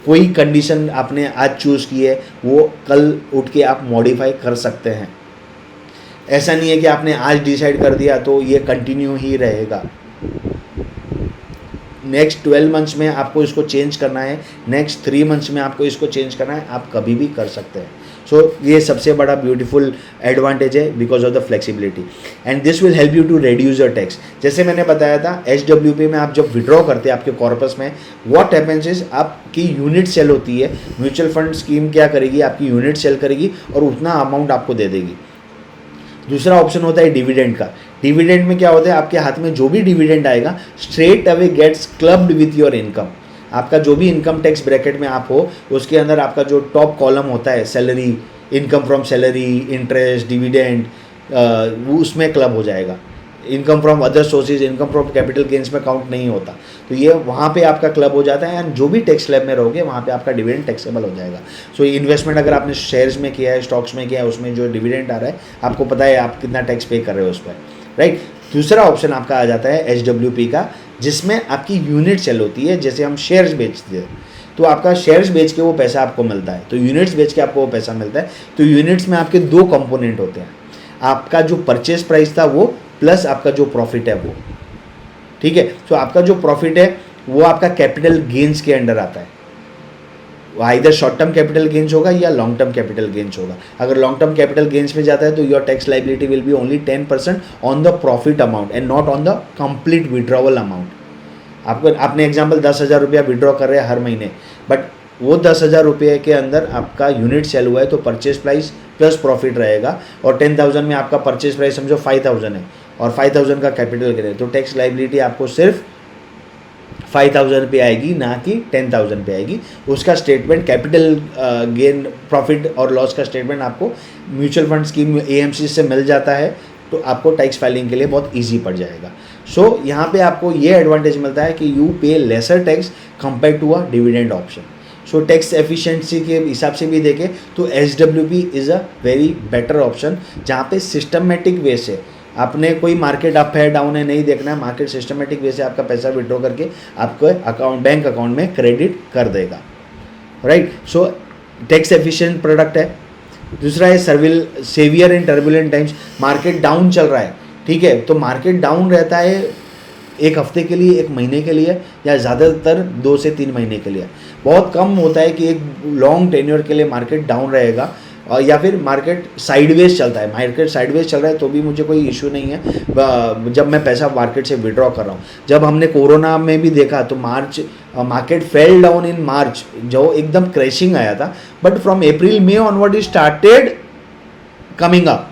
कोई condition आपने आज choose की है वो कल उठ के आप मॉडिफाई कर सकते हैं. ऐसा नहीं है कि आपने आज डिसाइड कर दिया तो ये कंटिन्यू ही रहेगा. नेक्स्ट 12 मंथ्स में आपको इसको चेंज करना है, नेक्स्ट 3 मंथ्स में आपको इसको चेंज करना है, आप कभी भी कर सकते हैं. सो ये सबसे बड़ा ब्यूटीफुल एडवांटेज है because of the flexibility. And this will help you to reduce your tax. जैसे मैंने बताया था HWP में आप जब विड्रॉ करते हैं आपके कॉर्पस में, व्हाट हैपेंस इज आपकी यूनिट सेल होती है. म्यूचुअल फंड स्कीम क्या करेगी, आपकी यूनिट सेल करेगी और उतना अमाउंट आपको दे देगी. दूसरा ऑप्शन होता है डिविडेंड का। डिविडेंड में क्या होता है, आपके हाथ में जो भी डिविडेंड आएगा straight away gets clubbed with your income. आपका जो भी इनकम टैक्स ब्रैकेट में आप हो उसके अंदर आपका जो टॉप कॉलम होता है salary, income from salary, interest, dividend, वो उसमें क्लब हो जाएगा। Income from other sources, income from capital gains में काउंट नहीं होता, तो ये वहाँ पे आपका क्लब हो जाता है एंड जो भी टैक्स स्लैब में रहोगे वहाँ पे आपका डिविडेंड टैक्सेबल हो जाएगा। सो इन्वेस्टमेंट अगर आपने शेयर्स में किया है, स्टॉक्स में किया है, उसमें जो डिविडेंड आ रहा है आपको पता है आप कितना टैक्स पे कर रहे हो उस पर, राइट। दूसरा ऑप्शन आपका आ जाता है HWP का, जिसमें आपकी यूनिट सेल होती है। जैसे हम शेयर्स बेचते हैं तो आपका शेयर्स बेच के वो पैसा आपको मिलता है, तो यूनिट्स बेच के आपको वो पैसा मिलता है। तो यूनिट्स में आपके दो कंपोनेंट होते हैं, आपका जो परचेज प्राइस था वो प्लस आपका जो प्रॉफिट है वो, ठीक है। तो आपका जो प्रॉफिट है वो आपका कैपिटल गेन्स के अंडर आता है, either short term capital gains होगा या लॉन्ग टर्म कैपिटल गेन्स होगा। अगर लॉन्ग टर्म कैपिटल गेन्स में जाता है तो your tax liability will be only 10% on the profit amount and not on the complete withdrawal amount. आपको आपने एग्जाम्पल 10,000 रुपया विड्रॉ कर रहे हैं हर महीने, बट वो 10,000 रुपये के अंदर आपका यूनिट सेल हुआ है तो परचेज प्राइस प्लस प्रॉफिट रहेगा, और 10,000 में आपका परचेज प्राइस समझो 5,000 है और 5,000 का कैपिटल गेन है, तो टैक्स लाइबिलिटी आपको सिर्फ 5,000 पे आएगी, ना कि 10,000 पे आएगी। उसका स्टेटमेंट कैपिटल गेन, प्रॉफिट और लॉस का स्टेटमेंट आपको म्यूचुअल फंड स्कीम AMC से मिल जाता है, तो आपको टैक्स फाइलिंग के लिए बहुत ईजी पड़ जाएगा। सो यहाँ पे आपको ये एडवांटेज मिलता है कि you pay lesser tax compare to a dividend option. So tax efficiency के हिसाब से भी देखें तो HWP is a very better option, जहाँ पे सिस्टमेटिक वे से आपने कोई मार्केट अप है डाउन है नहीं देखना है, मार्केट सिस्टमेटिक वे से आपका पैसा विड्रॉ करके आपको अकाउंट, बैंक अकाउंट में क्रेडिट कर देगा, right. So tax efficient product है। दूसरा है saviour in turbulent times. Market down चल रहा है, ठीक है, तो मार्केट डाउन रहता है एक हफ्ते के लिए, एक महीने के लिए, या ज़्यादातर 2 से 3 महीने के लिए। बहुत कम होता है कि एक लॉन्ग टेन्योर के लिए मार्केट डाउन रहेगा, और या फिर मार्केट साइडवेज चलता है। मार्केट साइडवेज चल रहा है तो भी मुझे कोई इशू नहीं है जब मैं पैसा मार्केट से विड्रॉ कर रहा हूँ। जब हमने कोरोना में भी देखा तो market fell down in March, जो एकदम क्रैशिंग आया था, but from April May onward it started coming up.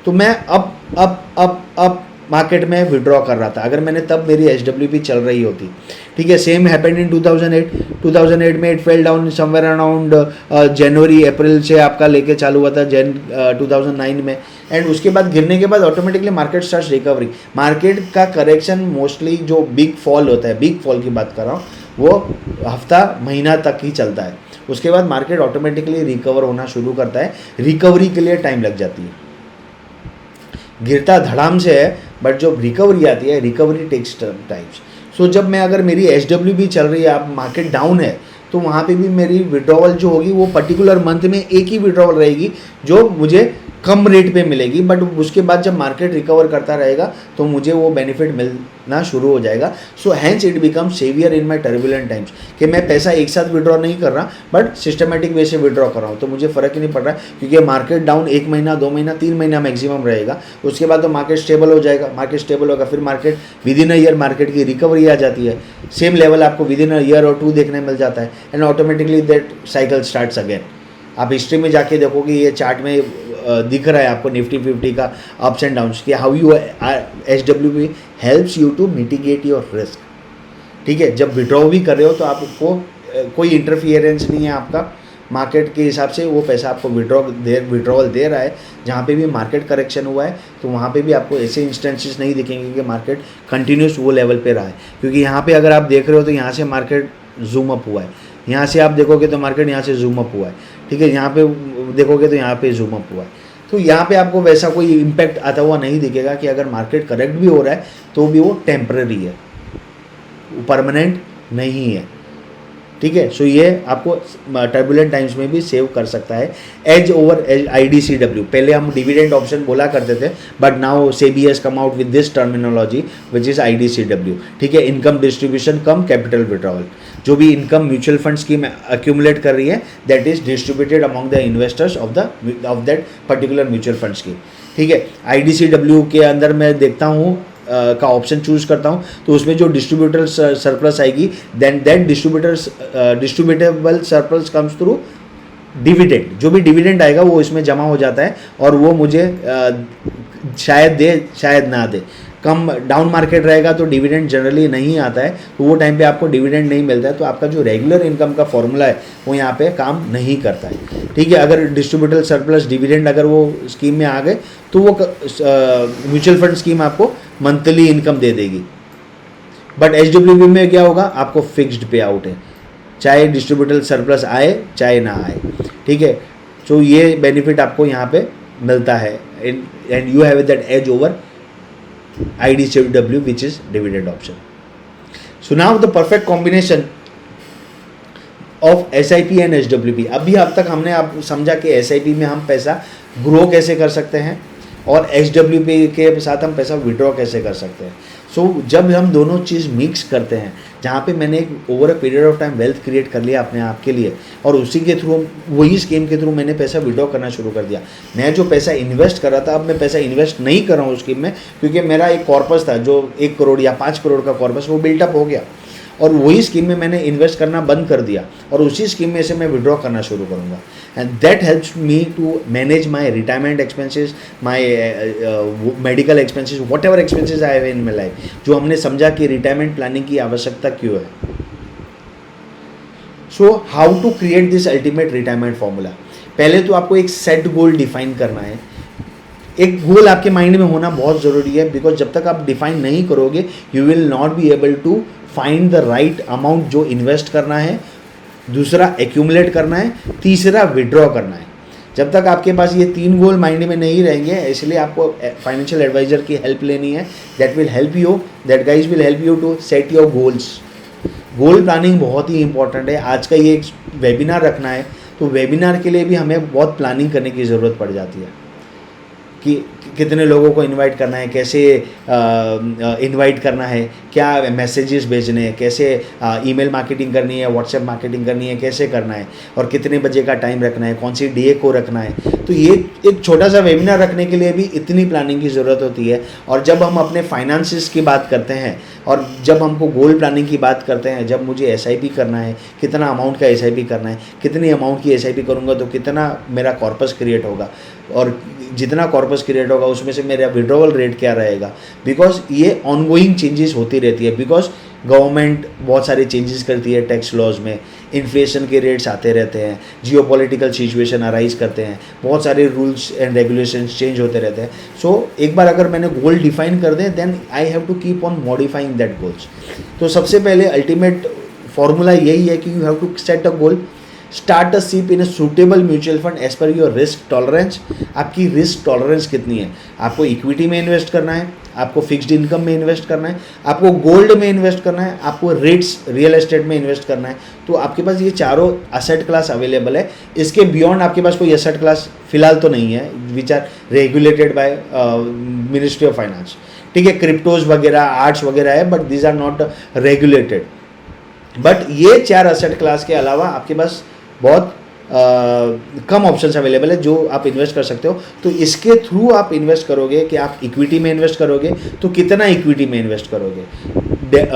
तो मैं अब मार्केट में विड्रॉ कर रहा था, अगर मैंने तब मेरी HWP चल रही होती, ठीक है। सेम हैपेंड इन 2008 में it fell down somewhere around January April से आपका लेके चालू हुआ था 2009 में, एंड उसके बाद गिरने के बाद automatically market starts recovery. Market का करेक्शन मोस्टली जो बिग फॉल होता है, बिग फॉल की बात कर रहा हूँ, वो हफ्ता महीना तक ही चलता है। उसके बाद मार्केट ऑटोमेटिकली रिकवर होना शुरू करता है। रिकवरी के लिए टाइम लग जाती है, गिरता धड़ाम से है, बट जो रिकवरी आती है, रिकवरी टेक्स टाइम्स। सो जब मैं अगर मेरी HWP चल रही है, अब मार्केट डाउन है, तो वहाँ पे भी मेरी विड्रॉवल जो होगी वो पर्टिकुलर मंथ में एक ही विड्रॉवल रहेगी जो मुझे कम रेट पे मिलेगी, बट उसके बाद जब मार्केट रिकवर करता रहेगा तो मुझे वो बेनिफिट मिलना शुरू हो जाएगा। So hence it become saviour in my turbulent times, कि मैं पैसा एक साथ विड्रॉ नहीं कर रहा बट सिस्टमेटिक वे से विड्रॉ कर रहा हूँ, तो मुझे फ़र्क ही नहीं पड़ रहा है, क्योंकि मार्केट डाउन 1 महीना 2 महीना 3 महीना मैक्सिमम रहेगा। उसके बाद तो मार्केट स्टेबल हो जाएगा, मार्केट स्टेबल होगा, फिर market with in a year market की रिकवरी आ जाती है, सेम लेवल आपको विद इन अ ईयर और 2 देखने मिल जाता है, and automatically that cycle starts again. आप हिस्ट्री में जाके देखोगे, ये चार्ट में दिख रहा है आपको निफ्टी 50 का अप्स एंड डाउन्स, कि how you HWP helps you to mitigate your risk, ठीक है। जब विड्रॉ भी कर रहे हो तो आपको कोई इंटरफियरेंस नहीं है आपका मार्केट के हिसाब से, वो पैसा आपको विड्रॉवल दे रहा है। जहाँ पे भी मार्केट करेक्शन हुआ है तो वहाँ पे भी आपको ऐसे इंस्टेंसेस नहीं दिखेंगे कि मार्केट कंटिन्यूस वो लेवल पे रहा है, क्योंकि यहाँ पे अगर आप देख रहे हो तो यहाँ से मार्केट जूम अप हुआ है, यहाँ से आप देखोगे तो मार्केट यहाँ से जूम अप हुआ है, ठीक है, यहाँ पे देखोगे तो यहाँ पे जूम अप हुआ है। तो यहाँ पे आपको वैसा कोई इम्पैक्ट आता हुआ नहीं दिखेगा कि अगर मार्केट करेक्ट भी हो रहा है तो भी वो टेम्पररी है, परमानेंट नहीं है, ठीक है। सो ये आपको टर्बुलेंट टाइम्स में भी सेव कर सकता है। एज ओवर IDCW, पहले हम डिविडेंड ऑप्शन बोला करते थे, but now SEBI has come out with this terminology which is IDCW, ठीक है। इनकम डिस्ट्रीब्यूशन कम कैपिटल विड्रॉवल, जो भी income mutual fund scheme accumulate कर रही है that is distributed among the investors of that particular mutual fund scheme, ठीक है। IDCW के अंदर मैं देखता हूँ का ऑप्शन चूज करता हूँ, तो उसमें जो डिस्ट्रीब्यूटर सरप्लस आएगी, then that distributable surplus comes through dividend. जो भी डिविडेंड आएगा वो इसमें जमा हो जाता है और वो मुझे शायद दे शायद ना दे। कम डाउन मार्केट रहेगा तो डिविडेंड जनरली नहीं आता है, तो वो टाइम पे आपको डिविडेंड नहीं मिलता है, तो आपका जो रेगुलर इनकम का फॉर्मूला है वो यहाँ पे काम नहीं करता है। ठीक है, अगर डिस्ट्रीब्यूटेबल सरप्लस डिविडेंड अगर वो स्कीम में आ गए तो वो म्यूचुअल फंड स्कीम आपको मंथली इनकम दे देगी। बट HWP में क्या होगा, आपको फिक्स्ड पे आउट है, चाहे डिस्ट्रीब्यूटेबल सरप्लस आए चाहे ना आए। ठीक है, तो ये बेनिफिट आपको यहाँ पे मिलता है, and you have that edge over IDCW which is dividend option. So now the perfect combination of SIP and HWP. अभी अब तक हमने आप समझा कि SIP में हम पैसा ग्रो कैसे कर सकते हैं और HWP के साथ हम पैसा विड्रॉ कैसे कर सकते हैं। सो जब हम दोनों चीज़ मिक्स करते हैं, जहाँ पे मैंने एक over a period of time wealth create कर लिया अपने आप के लिए, और उसी के थ्रू वही स्कीम के थ्रू मैंने पैसा विड्रॉ करना शुरू कर दिया। मैं जो पैसा इन्वेस्ट कर रहा था, अब मैं पैसा इन्वेस्ट नहीं कर रहा हूँ उस स्कीम में, क्योंकि मेरा एक कॉर्पस था जो 1 करोड़ या 5 करोड़ का कॉर्पस, वो बिल्टअप हो गया और वही स्कीम में मैंने इन्वेस्ट करना बंद कर दिया और उसी स्कीम में से मैं विड्रॉ करना शुरू करूँगा। And that helps me to manage my retirement expenses, my medical expenses, whatever expenses I have in my life, जो हमने समझा कि रिटायरमेंट प्लानिंग की आवश्यकता क्यों है। So how to create this ultimate retirement formula. पहले तो आपको एक सेट गोल डिफाइन करना है। एक गोल आपके माइंड में होना बहुत ज़रूरी है, बिकॉज जब तक आप डिफाइन नहीं करोगे you will not be able to find the right amount जो इन्वेस्ट करना है, दूसरा एक्यूमुलेट करना है, तीसरा विड्रॉ करना है। जब तक आपके पास ये 3 गोल माइंड में नहीं रहेंगे, इसलिए आपको फाइनेंशियल एडवाइजर की हेल्प लेनी है। That will help you, that guys will help you to set your goals. Goal planning बहुत ही इंपॉर्टेंट है। आज का ये एक वेबिनार रखना है, तो वेबिनार के लिए भी हमें बहुत प्लानिंग करने की ज़रूरत पड़ जाती है कि कितने लोगों को इनवाइट करना है, कैसे इनवाइट करना है, क्या मैसेजेस भेजने हैं, कैसे ईमेल मार्केटिंग करनी है, व्हाट्सएप मार्केटिंग करनी है, कैसे करना है, और कितने बजे का टाइम रखना है, कौन सी डे को रखना है। तो ये एक छोटा सा वेबिनार रखने के लिए भी इतनी प्लानिंग की ज़रूरत होती है। और जब हम अपने फाइनेंसिस की बात करते हैं और जब हमको गोल प्लानिंग की बात करते हैं, जब मुझे SIP करना है, कितना अमाउंट का SIP करना है, कितनी अमाउंट की SIP करूँगा तो कितना मेरा कॉर्पस क्रिएट होगा, और जितना कॉर्पस क्रिएट होगा उसमें से मेरा विड्रॉवल रेट क्या रहेगा, बिकॉज ये ऑनगोइंग चेंजेस होती रहती है। बिकॉज गवर्नमेंट बहुत सारे चेंजेस करती है टैक्स लॉज में, इन्फ्लेशन के रेट्स आते रहते हैं, जियोपॉलिटिकल सिचुएशन अराइज करते हैं, बहुत सारे रूल्स एंड रेगुलेशंस चेंज होते रहते हैं। सो एक बार अगर मैंने गोल डिफाइन कर दें, then I have to keep on modifying that goals. तो सबसे पहले अल्टीमेट फॉर्मूला यही है कि you have to set a goal, start a SIP in a suitable mutual fund as per your risk tolerance. आपकी risk tolerance कितनी है, आपको इक्विटी में इन्वेस्ट करना है, आपको फिक्स्ड इनकम में इन्वेस्ट करना है, आपको गोल्ड में इन्वेस्ट करना है, आपको रेट्स रियल एस्टेट में इन्वेस्ट करना है। तो आपके पास ये चारों असेट क्लास अवेलेबल है। इसके बियॉन्ड आपके पास कोई असेट क्लास फिलहाल तो नहीं है which are regulated by ministry of finance. ठीक है, क्रिप्टोज वगैरह, आर्ट्स वगैरह है, but these are not regulated. But ये 4 असेट क्लास के अलावा आपके पास बहुत कम ऑप्शंस अवेलेबल है जो आप इन्वेस्ट कर सकते हो। तो इसके थ्रू आप इन्वेस्ट करोगे कि आप इक्विटी में इन्वेस्ट करोगे तो कितना इक्विटी में इन्वेस्ट करोगे,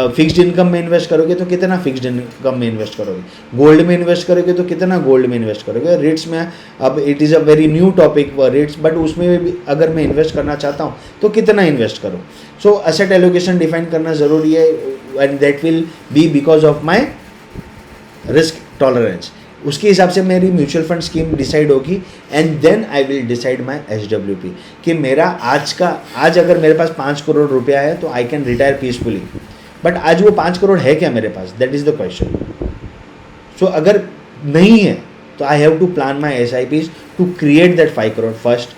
फिक्स्ड इनकम में इन्वेस्ट करोगे तो कितना फिक्स्ड इनकम में इन्वेस्ट करोगे, गोल्ड में इन्वेस्ट करोगे तो कितना गोल्ड में इन्वेस्ट करोगे। रेट्स में अब it is a very new topic rates, but उसमें भी अगर मैं इन्वेस्ट करना चाहता हूँ तो कितना इन्वेस्ट करूँ। सो असेट एलोकेशन डिफाइन करना ज़रूरी है, and that will be because of my risk tolerance. उसके हिसाब से मेरी म्यूचुअल फंड स्कीम डिसाइड होगी, and then I will decide my HWP कि मेरा आज अगर मेरे पास 5 करोड़ रुपया है तो I can retire peacefully. But आज वो 5 करोड़ है क्या मेरे पास, that is the question. So अगर नहीं है तो I have to plan my SIPs to create that 5 crore first.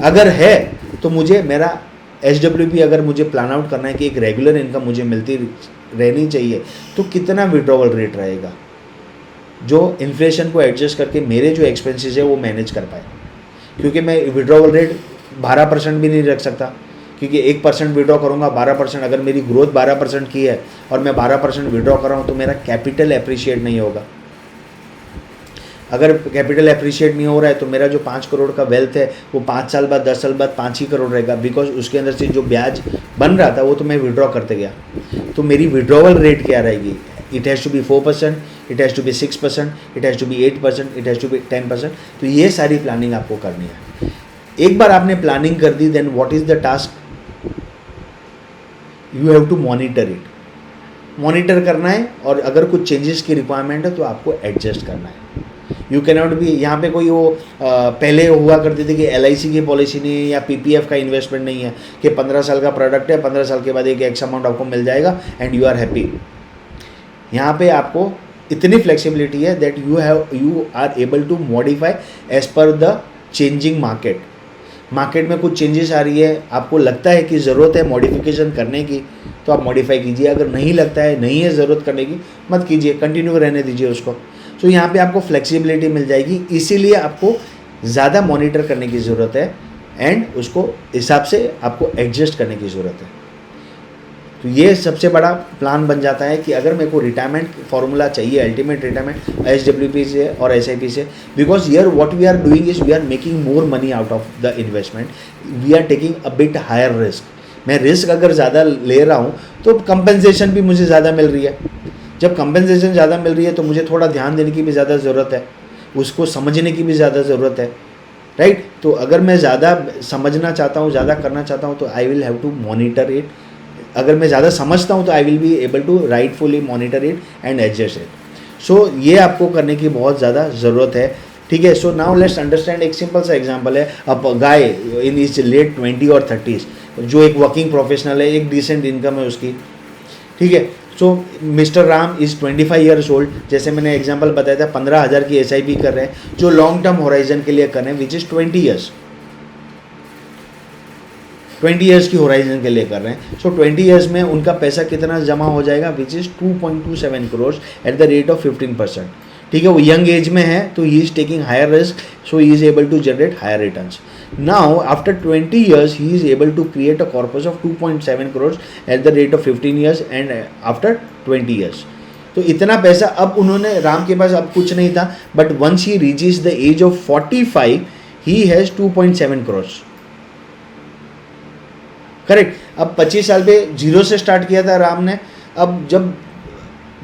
अगर है तो मुझे मेरा HWP अगर मुझे प्लान आउट करना है कि एक रेगुलर इनकम मुझे मिलती रहनी चाहिए, तो कितना विड्रॉवल रेट रहेगा जो इन्फ्लेशन को एडजस्ट करके मेरे जो एक्सपेंसेस है वो मैनेज कर पाए। क्योंकि मैं विड्रॉवल रेट 12% भी नहीं रख सकता, क्योंकि 1% विड्रॉ करूँगा, 12%, अगर मेरी ग्रोथ 12% की है और मैं 12% विड्रॉ कर रहा हूँ तो मेरा कैपिटल एप्रिशिएट नहीं होगा। अगर कैपिटल एप्रिशिएट नहीं हो रहा है तो मेरा जो 5 करोड़ का वेल्थ है वो 5 साल बाद 10 साल बाद 5 ही करोड़ रहेगा, बिकॉज उसके अंदर से जो ब्याज बन रहा था वो तो मैं विड्रॉ करते गया। तो मेरी विड्रॉवल रेट क्या रहेगी, it has to be 4%, it has to be 6%, it has to be 8%, it has to be 10%। तो ये सारी प्लानिंग आपको करनी है। एक बार आपने प्लानिंग कर दी, then what is the task, you have to monitor it, monitor करना है, और अगर कुछ चेंजेस की रिक्वायरमेंट है तो आपको एडजस्ट करना है। यू कैनॉट बी, यहाँ पे कोई वो पहले हुआ करते थे कि LIC की पॉलिसी नहीं है या PPF का इन्वेस्टमेंट नहीं है कि 15 साल का प्रोडक्ट है, 15 साल के बाद एक एक्स अमाउंट आपको मिल जाएगा एंड यू आर हैप्पी। यहाँ पे आपको इतनी फ्लेक्सिबिलिटी है that you are able to modify as per the changing market. Market में कुछ चेंजेस आ रही है, आपको लगता है कि ज़रूरत है मॉडिफिकेशन करने की तो आप मॉडिफाई कीजिए, अगर नहीं लगता है, नहीं है ज़रूरत करने की, मत कीजिए, कंटिन्यू रहने दीजिए उसको। तो यहाँ पे आपको फ्लेक्सिबिलिटी मिल जाएगी, इसीलिए आपको ज़्यादा मॉनिटर करने की ज़रूरत है एंड उसको हिसाब से आपको एडजस्ट करने की ज़रूरत है। तो ये सबसे बड़ा प्लान बन जाता है कि अगर मेरे को रिटायरमेंट फार्मूला चाहिए, अल्टीमेट रिटायरमेंट SWP से और SIP से, because here what we are doing is we are making more money out of the investment, we are taking a bit higher risk. मैं रिस्क अगर ज़्यादा ले रहा हूँ तो कंपेंसेशन भी मुझे ज़्यादा मिल रही है। जब कंपेंसेशन ज़्यादा मिल रही है तो मुझे थोड़ा ध्यान देने की भी ज़्यादा ज़रूरत है, उसको समझने की भी ज़्यादा ज़रूरत है, राइट। तो अगर मैं ज़्यादा समझना चाहता हूँ, ज़्यादा करना चाहता हूँ, तो I will have to monitor it. अगर मैं ज़्यादा समझता हूँ तो I will be able to rightfully monitor it and adjust it. So ये आपको करने की बहुत ज़्यादा ज़रूरत है, ठीक है। सो नाउ लेट्स अंडरस्टैंड, एक सिंपल सा एग्जांपल है, अब गाय इन इज लेट 20 और 30s, जो एक वर्किंग प्रोफेशनल है, एक डिसेंट इनकम है उसकी, ठीक है। So mister Ram is 25 years old, जैसे मैंने एग्जांपल बताया था, 15,000 की SIP कर रहे हैं, जो लॉन्ग टर्म होराइजन के लिए कर रहे हैं, विच इज़ 20 ईयर्स, 20 ईयर्स की होराइजन के लिए कर रहे हैं। सो 20 ईयर्स में उनका पैसा कितना जमा हो जाएगा, which is 2.27 crore at the rate of 15%, ठीक है। वो यंग एज में है तो he is taking higher risk, so he is able to generate higher returns. Now after 20 years he is able to create a corpus of 2.7 crores at the rate of 15 years and after 20 years. तो इतना पैसा अब उन्होंने, राम के पास अब कुछ नहीं था, but once he reaches the age of 45 he has 2.7 crores, correct. अब 25 साल पे जीरो से स्टार्ट किया था राम ने, अब जब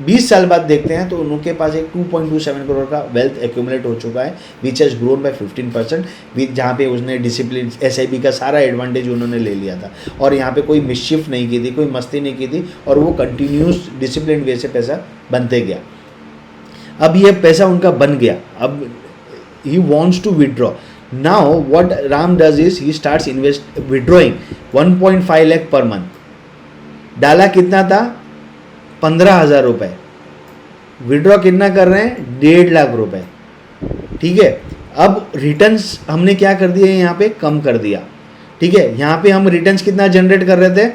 20 साल बाद देखते हैं तो उनके पास एक 2.27 करोड़ का वेल्थ एक्यूमुलेट हो चुका है, विच हैज़ ग्रोन बाय 15%, जहाँ पे उसने डिसिप्लिन SIP का सारा एडवांटेज उन्होंने ले लिया था और यहाँ पे कोई मिसचिफ नहीं की थी, कोई मस्ती नहीं की थी, और वो कंटिन्यूस डिसिप्लिन वे से पैसा बनते गया। अब ये पैसा उनका बन गया, अब he wants to withdraw. Now what Ram does is he starts withdrawing 1.5 lakh per month. डाला कितना था, 15,000 रुपये, विड्रॉ कितना कर रहे हैं, 1.5 लाख रुपए, ठीक है। अब रिटर्न्स हमने क्या कर दिए, यहाँ पे कम कर दिया, ठीक है। यहाँ पे हम रिटर्न्स कितना जनरेट कर रहे थे,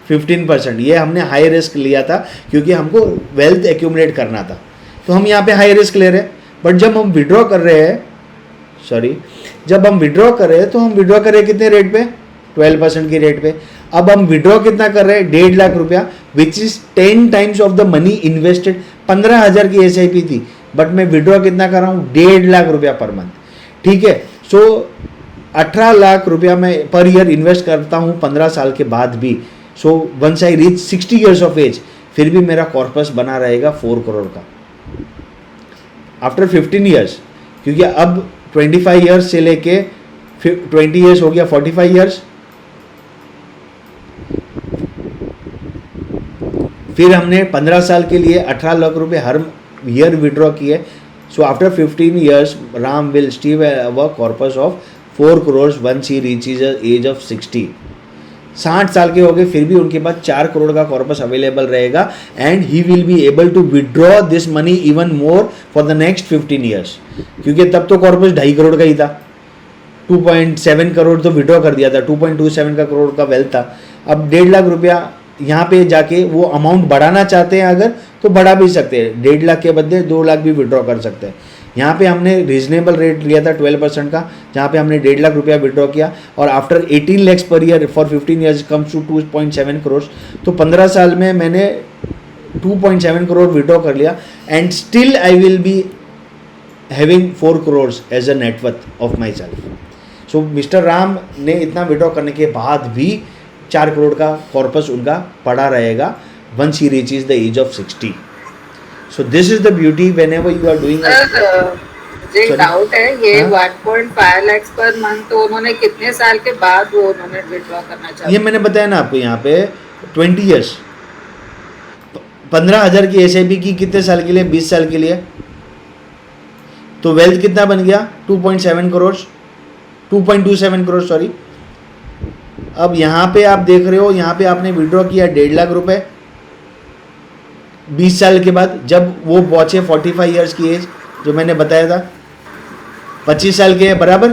15%। ये हमने हाई रिस्क लिया था क्योंकि हमको वेल्थ एक्यूमुलेट करना था, तो हम यहाँ पे हाई रिस्क ले रहे हैं। बट जब हम विड्रॉ कर रहे हैं, जब हम विड्रॉ कर रहे हैं तो हम विड्रॉ कर रहे हैं कितने रेट पे, 12% की रेट पे। अब हम विड्रॉ कितना कर रहे हैं, 1.5 लाख रुपया, which is 10 times of the money invested. 15,000 की SIP थी, बट मैं विड्रॉ कितना कर रहा हूँ, 1.5 लाख रुपया पर मंथ, ठीक है। सो 18 लाख रुपया मैं पर ईयर इन्वेस्ट करता हूँ 15 साल के बाद भी। So once I reach 60 years of age, फिर भी मेरा कॉर्पस बना रहेगा 4 करोड़ का आफ्टर 15 ईयर्स, क्योंकि अब 25 ईयर्स से लेके 20 ईयर्स हो गया 45 ईयर्स, फिर हमने 15 साल के लिए 18 लाख रुपए हर ईयर विड्रॉ किए। So after 15 years Ram will स्टीव a corpus of 4 crore once he reaches age of 60। 60 साल के हो गए, फिर भी उनके पास 4 करोड़ का कॉर्पस अवेलेबल रहेगा and he will be able to withdraw this money even more for the next 15 years, क्योंकि तब तो कॉर्पस 2.5 करोड़ का ही था, 2.7 करोड़ तो विड्रॉ कर दिया था, 2.27 का करोड़ का वेल्थ था। अब 1.5 लाख रुपया यहाँ पे जाके वो अमाउंट बढ़ाना चाहते हैं अगर, तो बढ़ा भी सकते हैं, 1.5 लाख के बदले 2 लाख भी विड्रॉ कर सकते हैं। यहाँ पे हमने रीजनेबल रेट लिया था 12% का, जहाँ पे हमने 1.5 लाख रुपया विड्रॉ किया, और after 18 lakhs per year for 15 years comes to 2.7 crore. तो 15 साल में मैंने 2.7 करोड़ विड्रॉ कर लिया and still I will be having 4 crore as a net worth of myself. So mister Ram ने इतना विड्रॉ करने के बाद भी 4 करोड़ का कॉर्पस उनका पड़ा रहेगा once he reaches the age of 60। So this is the beauty whenever you are doing मुझे एक सॉरी, डाउट है, ये हाँ 1.5 लाख पर मंथ तो उन्होंने कितने साल के बाद वो उन्होंने विड्रॉ करना ये चालू मैंने किया? बताया ना आपको यहाँ पे 20 ईयर्स, 15,000 की एस की कितने साल के लिए, 20 साल के लिए, तो वेल्थ कितना बन गया 2.7 करोड़, 2.27 करोड़ सॉरी। अब यहाँ पे आप देख रहे हो, यहाँ पे आपने विड्रॉ किया 1.5 लाख रुपए 20 साल के बाद, जब वो पहुंचे 45 ईयर्स की एज, जो मैंने बताया था 25 साल के है बराबर,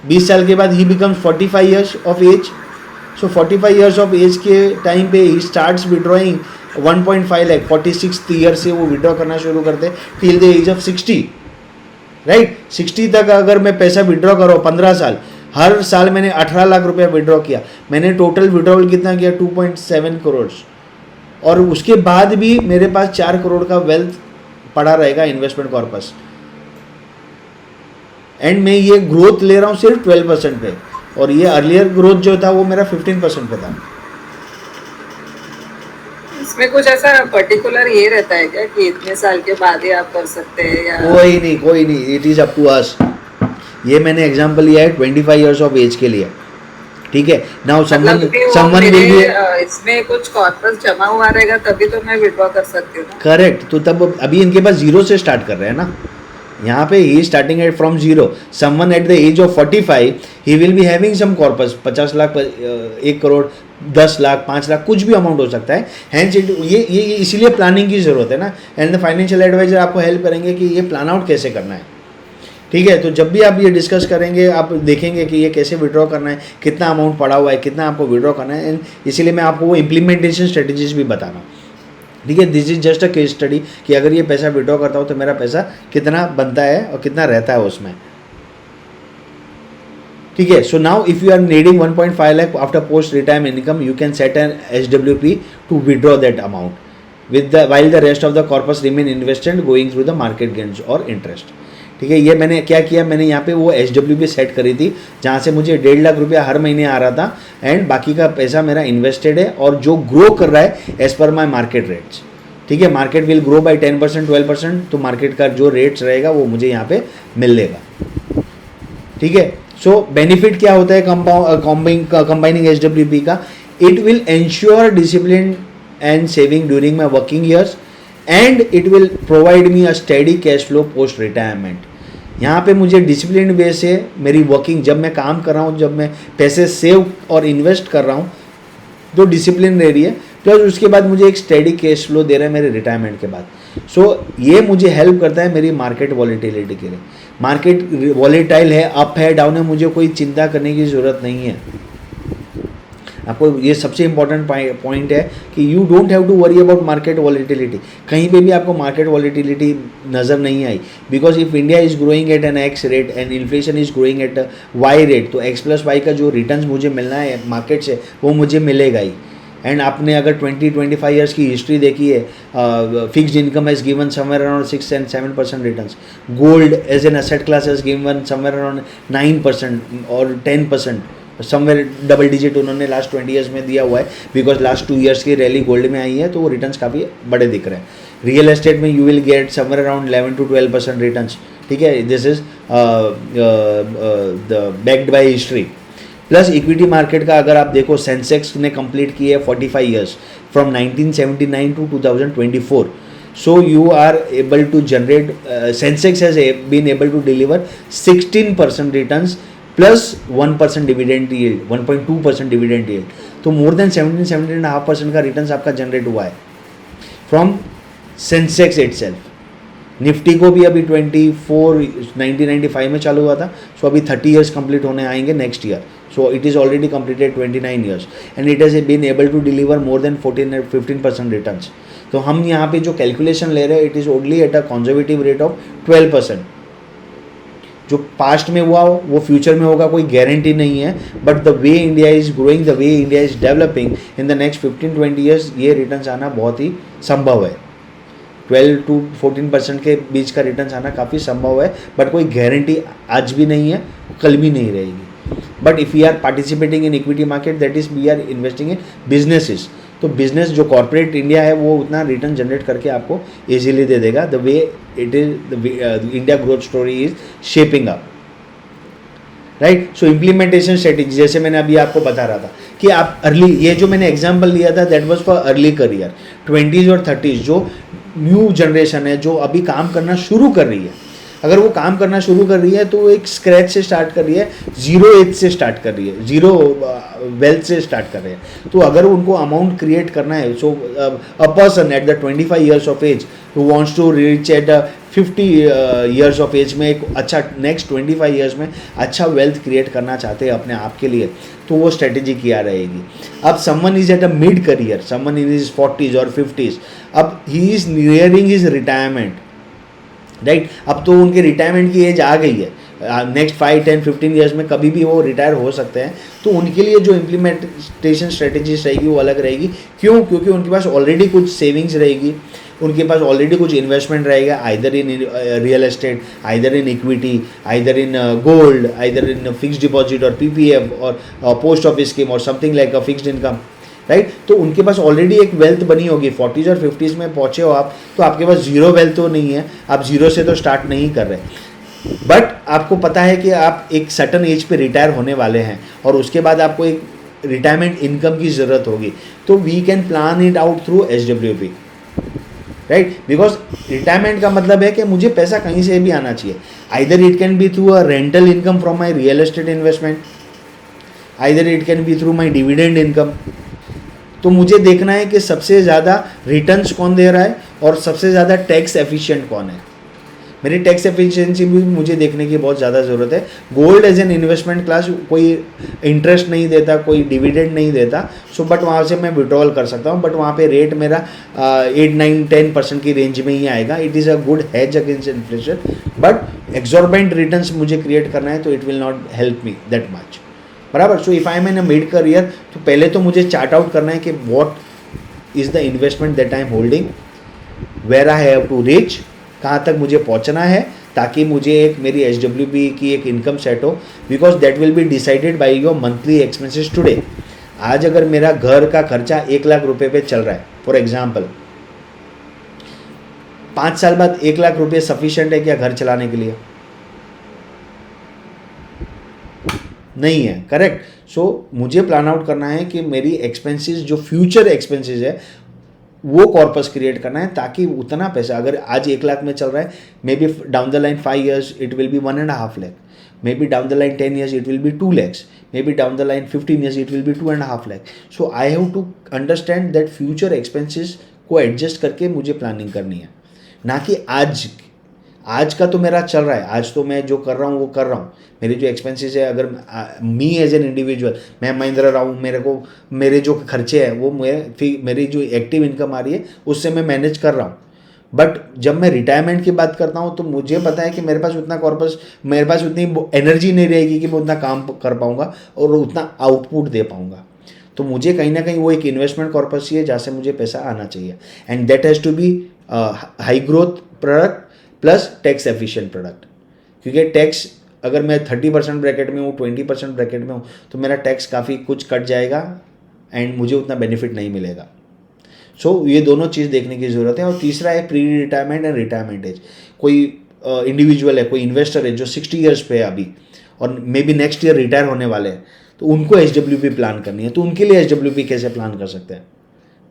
20 साल के बाद he becomes 45 years of age. So 45 years of age के टाइम पे he starts withdrawing 1.5 lakh, 46th year से वो विड्रॉ करना शुरू करते till the age of 60, right. 60 तक अगर मैं पैसा विड्रॉ करो 15 साल, हर साल मैंने 18 लाख रुपया विड्रॉ किया, मैंने टोटल विड्रॉवल कितना किया 2.7 करोड़, और उसके बाद भी मेरे पास 4 करोड़ का वेल्थ पड़ा रहेगा इन्वेस्टमेंट कॉर्पस, एंड मैं ये ग्रोथ ले रहा हूँ सिर्फ 12% पे, और ये अर्लियर ग्रोथ जो था वो मेरा 15% पे था। इसमें कुछ ऐसा पर्टिकुलर ये रहता है क्या कि इतने साल के बाद ही आप कर सकते हैं, या कोई नहीं, it is up to us. ये मैंने एग्जांपल लिया है 25 ईयर्स ऑफ एज के लिए, ठीक है। नाउ समवन मतलब कि वो समवन मेरे विल बी, इसमें कुछ कॉर्पस जमा हुआ रहेगा तभी तो मैं विड्रॉ कर सकती हूँ ना? करेक्ट। तो तब अभी इनके पास जीरो से स्टार्ट कर रहे हैं ना, यहाँ पे ही starting at from zero. Someone at the age of 45 he will be having some corpus, 50 lakh, 1 crore, 10 lakh, 5 lakh, कुछ भी अमाउंट हो सकता है। हैंस ये इसीलिए प्लानिंग की ज़रूरत है ना, एंड द फाइनेंशियल एडवाइजर आपको हेल्प करेंगे कि ये प्लान आउट कैसे करना है, ठीक है। तो जब भी आप ये डिस्कस करेंगे आप देखेंगे कि ये कैसे विड्रॉ करना है, कितना अमाउंट पड़ा हुआ है, कितना आपको विड्रॉ करना है, एंड इसीलिए मैं आपको वो इम्प्लीमेंटेशन स्ट्रेटजीज भी बता रहा हूँ, ठीक है। This is just a case study कि अगर ये पैसा विड्रॉ करता हूँ तो मेरा पैसा कितना बनता है और कितना रहता है उसमें, ठीक है। So now if you are needing 1.5 lakh after post retirement income, you can set an SWP to withdraw that amount with the while the rest of the corpus remain invested going through the market gains और interest, ठीक है। ये मैंने क्या किया, मैंने यहाँ पे वो SWP सेट करी थी जहाँ से मुझे 1.5 लाख रुपया हर महीने आ रहा था, एंड बाकी का पैसा मेरा इन्वेस्टेड है और जो ग्रो कर रहा है as per my market rates, ठीक है। मार्केट विल ग्रो बाई 10%, 12%, तो मार्केट का जो रेट्स रहेगा वो मुझे यहाँ पे मिलेगा, ठीक है। सो बेनिफिट क्या होता है कंबाइनिंग SWP का, it will ensure discipline and saving during my working years and it will provide me a steady cash flow post retirement. यहाँ पे मुझे डिसिप्लिन वे से मेरी वर्किंग, जब मैं काम कर रहा हूँ, जब मैं पैसे सेव और इन्वेस्ट कर रहा हूँ तो डिसिप्लिन रह रही है, प्लस उसके बाद मुझे एक स्टेडी कैश फ्लो दे रहा है मेरे रिटायरमेंट के बाद। सो ये मुझे हेल्प करता है मेरी मार्केट वॉलेटिलिटी के लिए। मार्केट वॉलेटाइल है, अप है, डाउन है, मुझे कोई चिंता करने की ज़रूरत नहीं है। आपको ये सबसे इंपॉर्टेंट पॉइंट है कि you don't have to worry about market volatility. कहीं पे भी आपको मार्केट वॉलेटिलिटी नज़र नहीं आई, because if India is growing at an X rate and inflation is growing at Y rate, तो एक्स प्लस वाई का जो रिटर्न मुझे मिलना है मार्केट से वो मुझे मिलेगा ही। एंड आपने अगर 20-25 ईयर्स की हिस्ट्री देखी है, fixed income has given somewhere around 6 and 7% returns, gold as an asset class has given somewhere around 9% और 10%, समवेयर डबल डिजिट उन्होंने लास्ट 20 ईयर्स में दिया हुआ है, बिकॉज लास्ट 2 ईयर्स की रैली गोल्ड में आई है तो वो रिटर्न्स काफ़ी बड़े दिख रहे हैं। रियल एस्टेट में you will get somewhere around 11 to 12% returns, ठीक है। This is the backed by history. Plus equity market का अगर आप देखो, सेंसेक्स ने कंप्लीट की है 45 years from 1979 to 2024. So you are able to generate, Sensex has been able to deliver 16% returns plus 1% dividend yield, 1.2% dividend yield. तो more than 17.5% का returns आपका जनरेट हुआ है फ्रॉम सेंसेक्स इटसेल्फ। निफ्टी को भी अभी 1995 में चालू हुआ था, सो अभी 30 ईयर्स कंप्लीट होने आएंगे next year. So it is already completed 29 years and it has been able to deliver more than 14-15% returns. तो हम यहाँ पे जो कैलकुलेशन ले रहे हैं, it is only at a conservative rate of 12%। जो पास्ट में हुआ वो फ्यूचर में होगा, कोई गारंटी नहीं है, but the way India is growing, the way India is developing, in the next 15-20 years ये रिटर्न्स आना बहुत ही संभव है। 12 to 14% के बीच का रिटर्न्स आना काफ़ी संभव है, बट कोई गारंटी आज भी नहीं है, कल भी नहीं रहेगी। But if we are participating in equity market, that is we are investing in businesses, तो बिजनेस जो कॉर्पोरेट इंडिया है वो उतना रिटर्न जनरेट करके आपको इजीली दे देगा. The way it is the India growth story is shaping up, right. So implementation strategy जैसे मैंने अभी आपको बता रहा था कि आप अर्ली, ये जो मैंने एग्जांपल लिया था that was for early career, 20s और 30s जो न्यू जनरेशन है जो अभी काम करना शुरू कर रही है. अगर वो काम करना शुरू कर रही है तो वो एक स्क्रैच से स्टार्ट कर रही है, जीरो एज से स्टार्ट कर रही है, जीरो वेल्थ से स्टार्ट कर रहे हैं. तो अगर उनको अमाउंट क्रिएट करना है, so a person at the 25 years of age who wants to reach at 50 years of age में एक अच्छा नेक्स्ट 25 ईयर्स में अच्छा वेल्थ क्रिएट करना चाहते हैं अपने आप के लिए, तो वो स्ट्रेटेजी किया रहेगी. अब someone is at a mid career, someone in his 40s और 50s, अब he is nearing his retirement, right. अब तो उनके रिटायरमेंट की एज आ गई है, नेक्स्ट 5, 10, 15 ईयर्स में कभी भी वो रिटायर हो सकते हैं. तो उनके लिए जो इम्प्लीमेंटेशन स्ट्रेटेजीज रहेगी वो अलग रहेगी. क्यों? क्योंकि उनके पास ऑलरेडी कुछ सेविंग्स रहेगी, उनके पास ऑलरेडी कुछ इन्वेस्टमेंट रहेगा, either in real estate, either in equity, either in gold, either in fixed deposit और PPF और पोस्ट ऑफिस स्कीम और something like a fixed income, right. तो उनके पास ऑलरेडी एक वेल्थ बनी होगी. 40s और 50s में पहुंचे हो आप, तो आपके पास जीरो वेल्थ तो नहीं है, आप जीरो से तो स्टार्ट नहीं कर रहे, बट आपको पता है कि आप एक सर्टन एज पे रिटायर होने वाले हैं और उसके बाद आपको एक रिटायरमेंट इनकम की ज़रूरत होगी. तो we can plan it out through SWP, right. Because retirement का मतलब है कि मुझे पैसा कहीं से भी आना चाहिए. Either it can be through a rental income from my real estate investment, either it can be through my dividend income. तो मुझे देखना है कि सबसे ज़्यादा रिटर्न्स कौन दे रहा है और सबसे ज़्यादा टैक्स एफिशिएंट कौन है. मेरी टैक्स एफिशिएंसी भी मुझे देखने की बहुत ज़्यादा ज़रूरत है. Gold as an investment class कोई इंटरेस्ट नहीं देता, कोई डिविडेंड नहीं देता, सो बट वहाँ से मैं विड्रॉल कर सकता हूँ, बट वहाँ पे रेट मेरा 8, 9, 10% की रेंज में ही आएगा. It is a good hedge against inflation, but exorbitant returns मुझे क्रिएट करना है तो it will not help me that much, बराबर. So if I am in a mid career, तो पहले तो मुझे चार्ट आउट करना है कि what is the investment that I am holding, where I have to reach, कहाँ तक मुझे पहुँचना है, ताकि मुझे एक मेरी SWP की एक इनकम सेट हो. Because that will be decided by your monthly expenses today. आज अगर मेरा घर का खर्चा 1 लाख रुपए पे चल रहा है फॉर एग्जाम्पल, 5 साल बाद 1 लाख रुपये सफिशिएंट है क्या घर चलाने के लिए? नहीं है, करेक्ट. सो मुझे प्लान आउट करना है कि मेरी एक्सपेंसेस जो फ्यूचर एक्सपेंसेस है वो कॉर्पस क्रिएट करना है, ताकि उतना पैसा अगर आज 1 लाख में चल रहा है, maybe down the line 5 years it will be 1.5 lakh, maybe down the line 10 years it will be 2 lakhs, maybe down the line 15 years it will be 2.5 lakh. So I have to understand that future expenses को adjust करके मुझे planning करनी है, ना कि आज का तो मेरा चल रहा है, आज तो मैं जो कर रहा हूँ वो कर रहा हूँ. मेरे जो एक्सपेंसेस है, अगर मी एज एन इंडिविजुअल मैं महिंद्रा रहा हूँ, मेरे जो खर्चे हैं वो मेरी जो एक्टिव इनकम आ रही है उससे मैं मैनेज कर रहा हूँ. बट जब मैं रिटायरमेंट की बात करता हूँ तो मुझे पता है कि मेरे पास उतनी एनर्जी नहीं रहेगी कि मैं उतना काम कर पाऊँगा और उतना आउटपुट दे पाऊँगा. तो मुझे कहीं ना कहीं वो एक इन्वेस्टमेंट कॉर्पस चाहिए जहाँ से मुझे पैसा आना चाहिए, and that has to be high growth product plus tax efficient product. क्योंकि टैक्स अगर मैं 30% ब्रैकेट में हूँ, 20% ब्रैकेट में हूँ, तो मेरा टैक्स काफ़ी कुछ कट जाएगा एंड मुझे उतना बेनिफिट नहीं मिलेगा. सो ये दोनों चीज़ देखने की ज़रूरत है. और तीसरा है pre retirement and retirement age. कोई इंडिविजुअल है, कोई इन्वेस्टर है जो 60 years पे है अभी और may be next year retire होने वाले हैं, तो उनको SWP प्लान करनी है. तो उनके लिए SWP कैसे प्लान कर सकते हैं,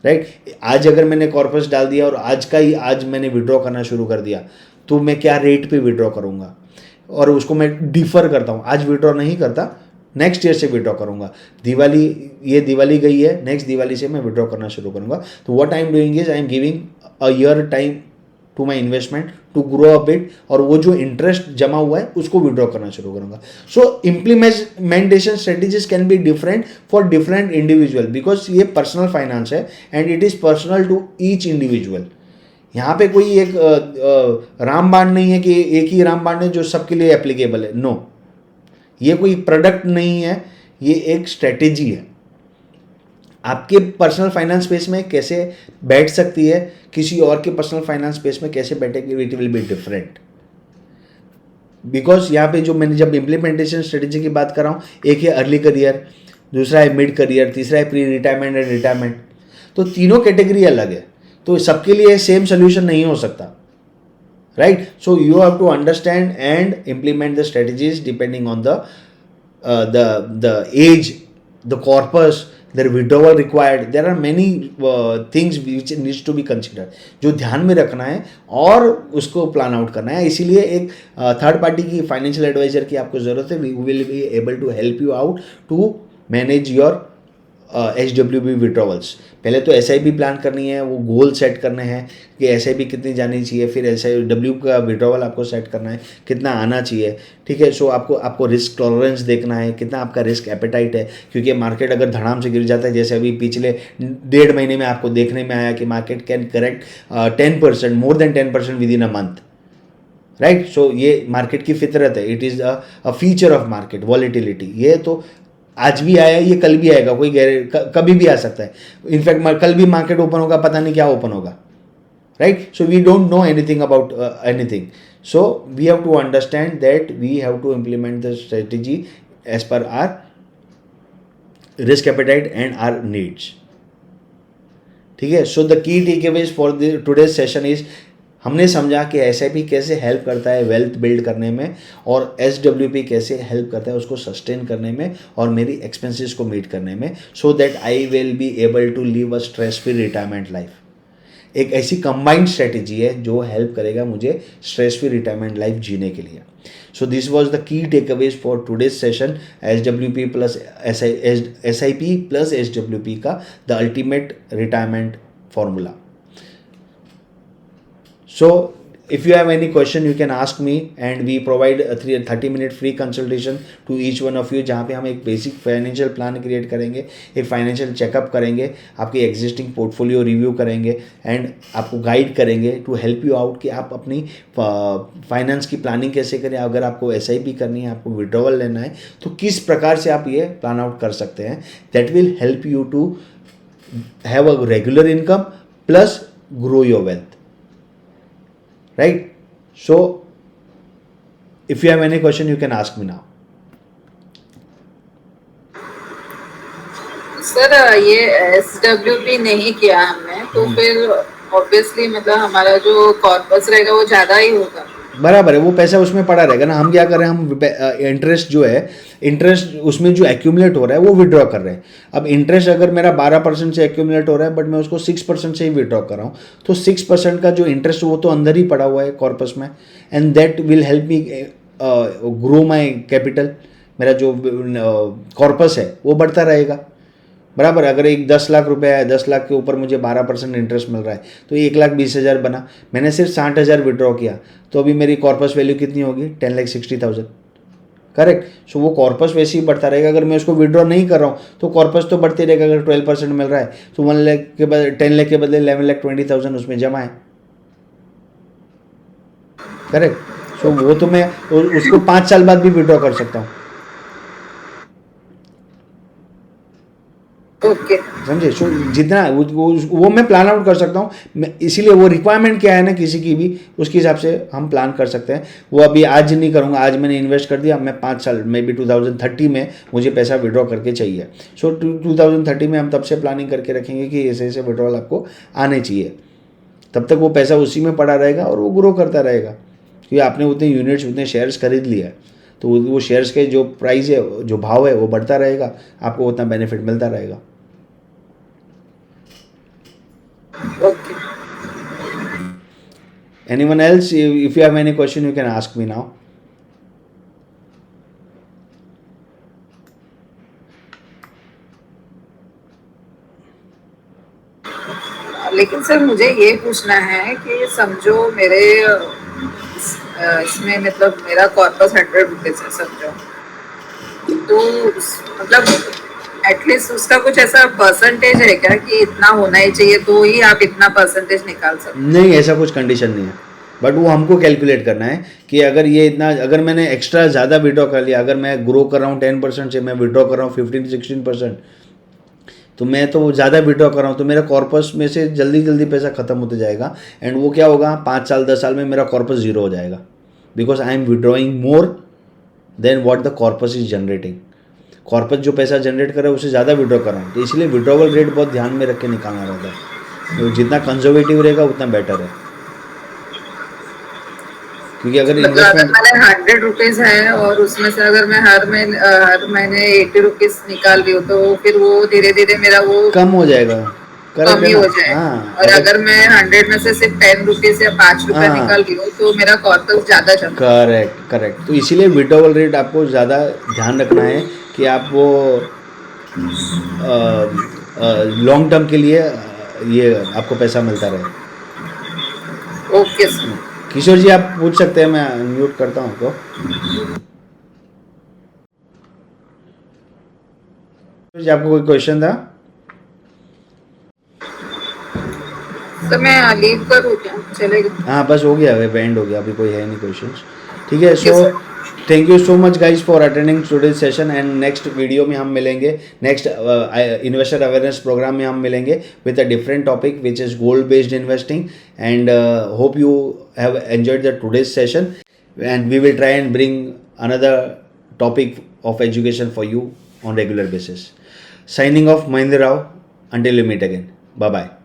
राइट. आज अगर मैंने कॉर्पस डाल दिया और आज मैंने विड्रॉ करना शुरू कर दिया, तो मैं क्या रेट पे विड्रॉ करूँगा, और उसको मैं डिफ़र करता हूँ, आज विड्रॉ नहीं करता, नेक्स्ट ईयर से विड्रॉ करूँगा. दिवाली गई है, नेक्स्ट दिवाली से मैं विड्रॉ करना शुरू करूँगा. तो what I am doing is I am giving a year time to my investment to grow a bit, और वो जो इंटरेस्ट जमा हुआ है उसको विड्रॉ करना शुरू करूँगा. So implementation strategies can be different for different individual, because ये पर्सनल फाइनेंस है and it is personal to each individual. यहाँ पे कोई एक रामबाण नहीं है कि एक ही रामबाण है जो सबके लिए एप्लीकेबल है. नो, ये कोई प्रोडक्ट नहीं है, ये एक स्ट्रेटेजी है. आपके पर्सनल फाइनेंस स्पेस में कैसे बैठ सकती है, किसी और के पर्सनल फाइनेंस स्पेस में कैसे बैठेगी, it will be different. Because यहाँ पे जो मैंने जब इम्प्लीमेंटेशन स्ट्रेटेजी की बात कर रहा हूँ, एक है अर्ली करियर, दूसरा है मिड करियर, तीसरा है प्री रिटायरमेंट एंड रिटायरमेंट. तो तीनों कैटेगरी अलग है, तो सबके लिए सेम सोल्यूशन नहीं हो सकता, right. So you have to understand and implement the strategies depending on the age, the corpus, their withdrawal required. There are many things which needs to be considered, जो ध्यान में रखना है और उसको प्लान आउट करना है. इसीलिए एक थर्ड पार्टी की फाइनेंशियल एडवाइजर की आपको ज़रूरत है. We will be able to help you out to manage your SWP withdrawals. पहले तो SIP प्लान करनी है, वो गोल सेट करने हैं कि SIP कितनी जानी चाहिए, फिर SIW का विड्रॉवल आपको सेट करना है कितना आना चाहिए, ठीक है. सो आपको रिस्क टॉलरेंस देखना है, कितना आपका रिस्क एपेटाइट है, क्योंकि मार्केट अगर धड़ाम से गिर जाता है, जैसे अभी पिछले 1.5 महीने में आपको देखने में आया कि market can correct 10%, more than 10% within a month, right. So ये मार्केट की फितरत है, it is a feature of market volatility. ये तो आज भी आया, ये कल भी आएगा, कोई कभी भी आ सकता है. इनफैक्ट कल भी मार्केट ओपन होगा, पता नहीं क्या ओपन होगा, right. So we don't know anything about anything. So we have to understand that we have to implement the strategy as per our risk appetite and our needs, ठीक है. So the key takeaways for the today's session is, हमने समझा कि SIP कैसे help करता है wealth build करने में, और SWP कैसे हेल्प करता है उसको सस्टेन करने में और मेरी एक्सपेंसेस को मीट करने में, so that I will be able to live a stress free retirement life. एक ऐसी कंबाइंड स्ट्रेटेजी है जो हेल्प करेगा मुझे स्ट्रेस फ्री रिटायरमेंट लाइफ जीने के लिए. So this was the key takeaways for today's session. SWP plus SIP plus SWP का the ultimate retirement formula. So if you have any question you can ask me, and we provide a 30-minute free consultation to each one of you, जहाँ पे हम एक basic financial plan create करेंगे, एक financial checkup करेंगे, आपकी existing portfolio review करेंगे and आपको गाइड करेंगे टू हेल्प यू आउट कि आप अपनी फाइनेंस की प्लानिंग कैसे करें. अगर आपको SIP करनी है, आपको विड्रॉवल लेना है, तो किस प्रकार से आप ये प्लान आउट कर सकते हैं. That will help you to have a regular income plus grow your wealth, right. So if you have any question you can ask me now. Sir ये SWP नहीं किया हमने, तो फिर ऑब्वियसली मतलब हमारा जो कॉर्पस रहेगा वो ज़्यादा ही होगा. बराबर है, वो पैसा उसमें पड़ा रहेगा ना. हम क्या कर रहे हैं, हम इंटरेस्ट जो है, इंटरेस्ट उसमें जो एक्यूमुलेट हो रहा है वो विड्रॉ कर रहे हैं. अब इंटरेस्ट अगर मेरा 12% से एक्यूमुलेट हो रहा है, बट मैं उसको 6% से ही विड्रॉ कर रहा हूँ, तो 6% का जो इंटरेस्ट वो तो अंदर ही पड़ा हुआ है कॉर्पस में, and that will help me grow my capital. मेरा जो कॉर्पस है वो बढ़ता रहेगा, बराबर. अगर एक 10 लाख रुपए है, 10 लाख के ऊपर मुझे 12% इंटरेस्ट मिल रहा है, तो 1,20,000 बना. मैंने सिर्फ 60,000 विड्रॉ किया, तो अभी मेरी कॉर्पस वैल्यू कितनी होगी, 10,60,000, करेक्ट. सो वो कॉर्पस वैसे ही बढ़ता रहेगा. अगर मैं उसको विड्रॉ नहीं कर रहा हूँ तो कॉर्पस तो बढ़ते रहेगा. अगर 12% मिल रहा है तो 1 लाख के बदले 10 लाख के बदले 11,20,000 उसमें जमा है, करेक्ट. सो वो तो मैं उसको 5 साल बाद भी विड्रॉ कर सकता हूँ, ओके. समझे. सो जितना वो मैं प्लान आउट कर सकता हूँ. इसीलिए वो रिक्वायरमेंट क्या है ना किसी की भी, उसके हिसाब से हम प्लान कर सकते हैं. वो अभी आज नहीं करूँगा, आज मैंने इन्वेस्ट कर दिया, मैं 5 साल मे बी 2030 में मुझे पैसा विड्रॉ करके चाहिए. सो 2030 में हम तब से प्लानिंग करके रखेंगे कि ऐसे ऐसे विड्रॉल आपको आने चाहिए. तब तक वो पैसा उसी में पड़ा रहेगा और वो ग्रो करता रहेगा, क्योंकि आपने उतने यूनिट्स, उतने शेयर्स खरीद लिया है, तो वो शेयर्स के जो प्राइस है, जो भाव है, वो बढ़ता रहेगा, आपको उतना बेनिफिट मिलता रहेगा. Okay. Anyone else? If you have any question, you can ask me now. लेकिन सर मुझे ये पूछना है कि समझो मेरे इसमें मतलब मेरा कॉर्पस 100 रुपीज है समझो, तो मतलब एटलीस्ट उसका कुछ ऐसा परसेंटेज है क्या कि इतना होना ही चाहिए तो ही आप इतना परसेंटेज निकाल सकते? नहीं, ऐसा कुछ कंडीशन नहीं है, बट वो हमको कैलकुलेट करना है कि अगर ये इतना, अगर मैंने एक्स्ट्रा ज़्यादा विड्रॉ कर लिया, अगर मैं ग्रो कर रहा हूँ 10% से, मैं विड्रॉ कर रहा हूँ 15-16%, तो मैं तो ज़्यादा विड्रॉ कर रहा हूँ, तो मेरा कॉर्पस में से जल्दी जल्दी पैसा ख़त्म होते जाएगा. एंड वो क्या होगा, 5 साल 10 साल में मेरा कॉर्पस ज़ीरो हो जाएगा, because I am withdrawing more than what the corpus is generating. Corpus जो पैसा जनरेट करे उससे ज़्यादा विड्रॉ कराऊँ, तो इसलिए विड्रॉवल रेट बहुत ध्यान में रख के निकालना रहता है। तो जितना कंजर्वेटिव रहेगा उतना बेटर है, क्योंकि अगर मतलब अगर इन्वेस्टमेंट मैंने 100 रुपीज है और उसमें से अगर मैं हर महीने 80 रुपीज निकाल रही हूँ, तो फिर वो धीरे धीरे मेरा वो कम हो जाएगा। करेक्ट कम है ही ना? हो जाएगा। हाँ और अगर मैं 100 में से सिर्फ 10 रुपीज या 5 रुपए हाँ निकाल रही हूँ, तो मेरा कॉर्पस ज्यादा जमता है। Correct correct. तो इसीलिए विड्रॉवल रेट आपको ज़्यादा ध्यान रखना है कि आप वो लॉन्ग टर्म के लिए ये आपको पैसा मिलता रहे। Okay sir. किशोर जी आप पूछ सकते हैं, मैं अनम्यूट करता हूँ आपको। जी आपको कोई क्वेश्चन था? तो मैं लीव करूँ क्या, चलेगा? हाँ बस हो गया, वे एंड हो गया, अभी कोई है नहीं क्वेश्चन। ठीक है, okay so sir. Thank you so much guys for attending today's session, and next video में हम मिलेंगे, नेक्स्ट इन्वेस्टर अवेयरनेस प्रोग्राम में हम मिलेंगे with a different topic which is gold based investing, and hope you have enjoyed the today's session, and we will try and bring another topic of education for you on regular basis. Signing off, Mahendra Rao. Until we meet again. Bye bye.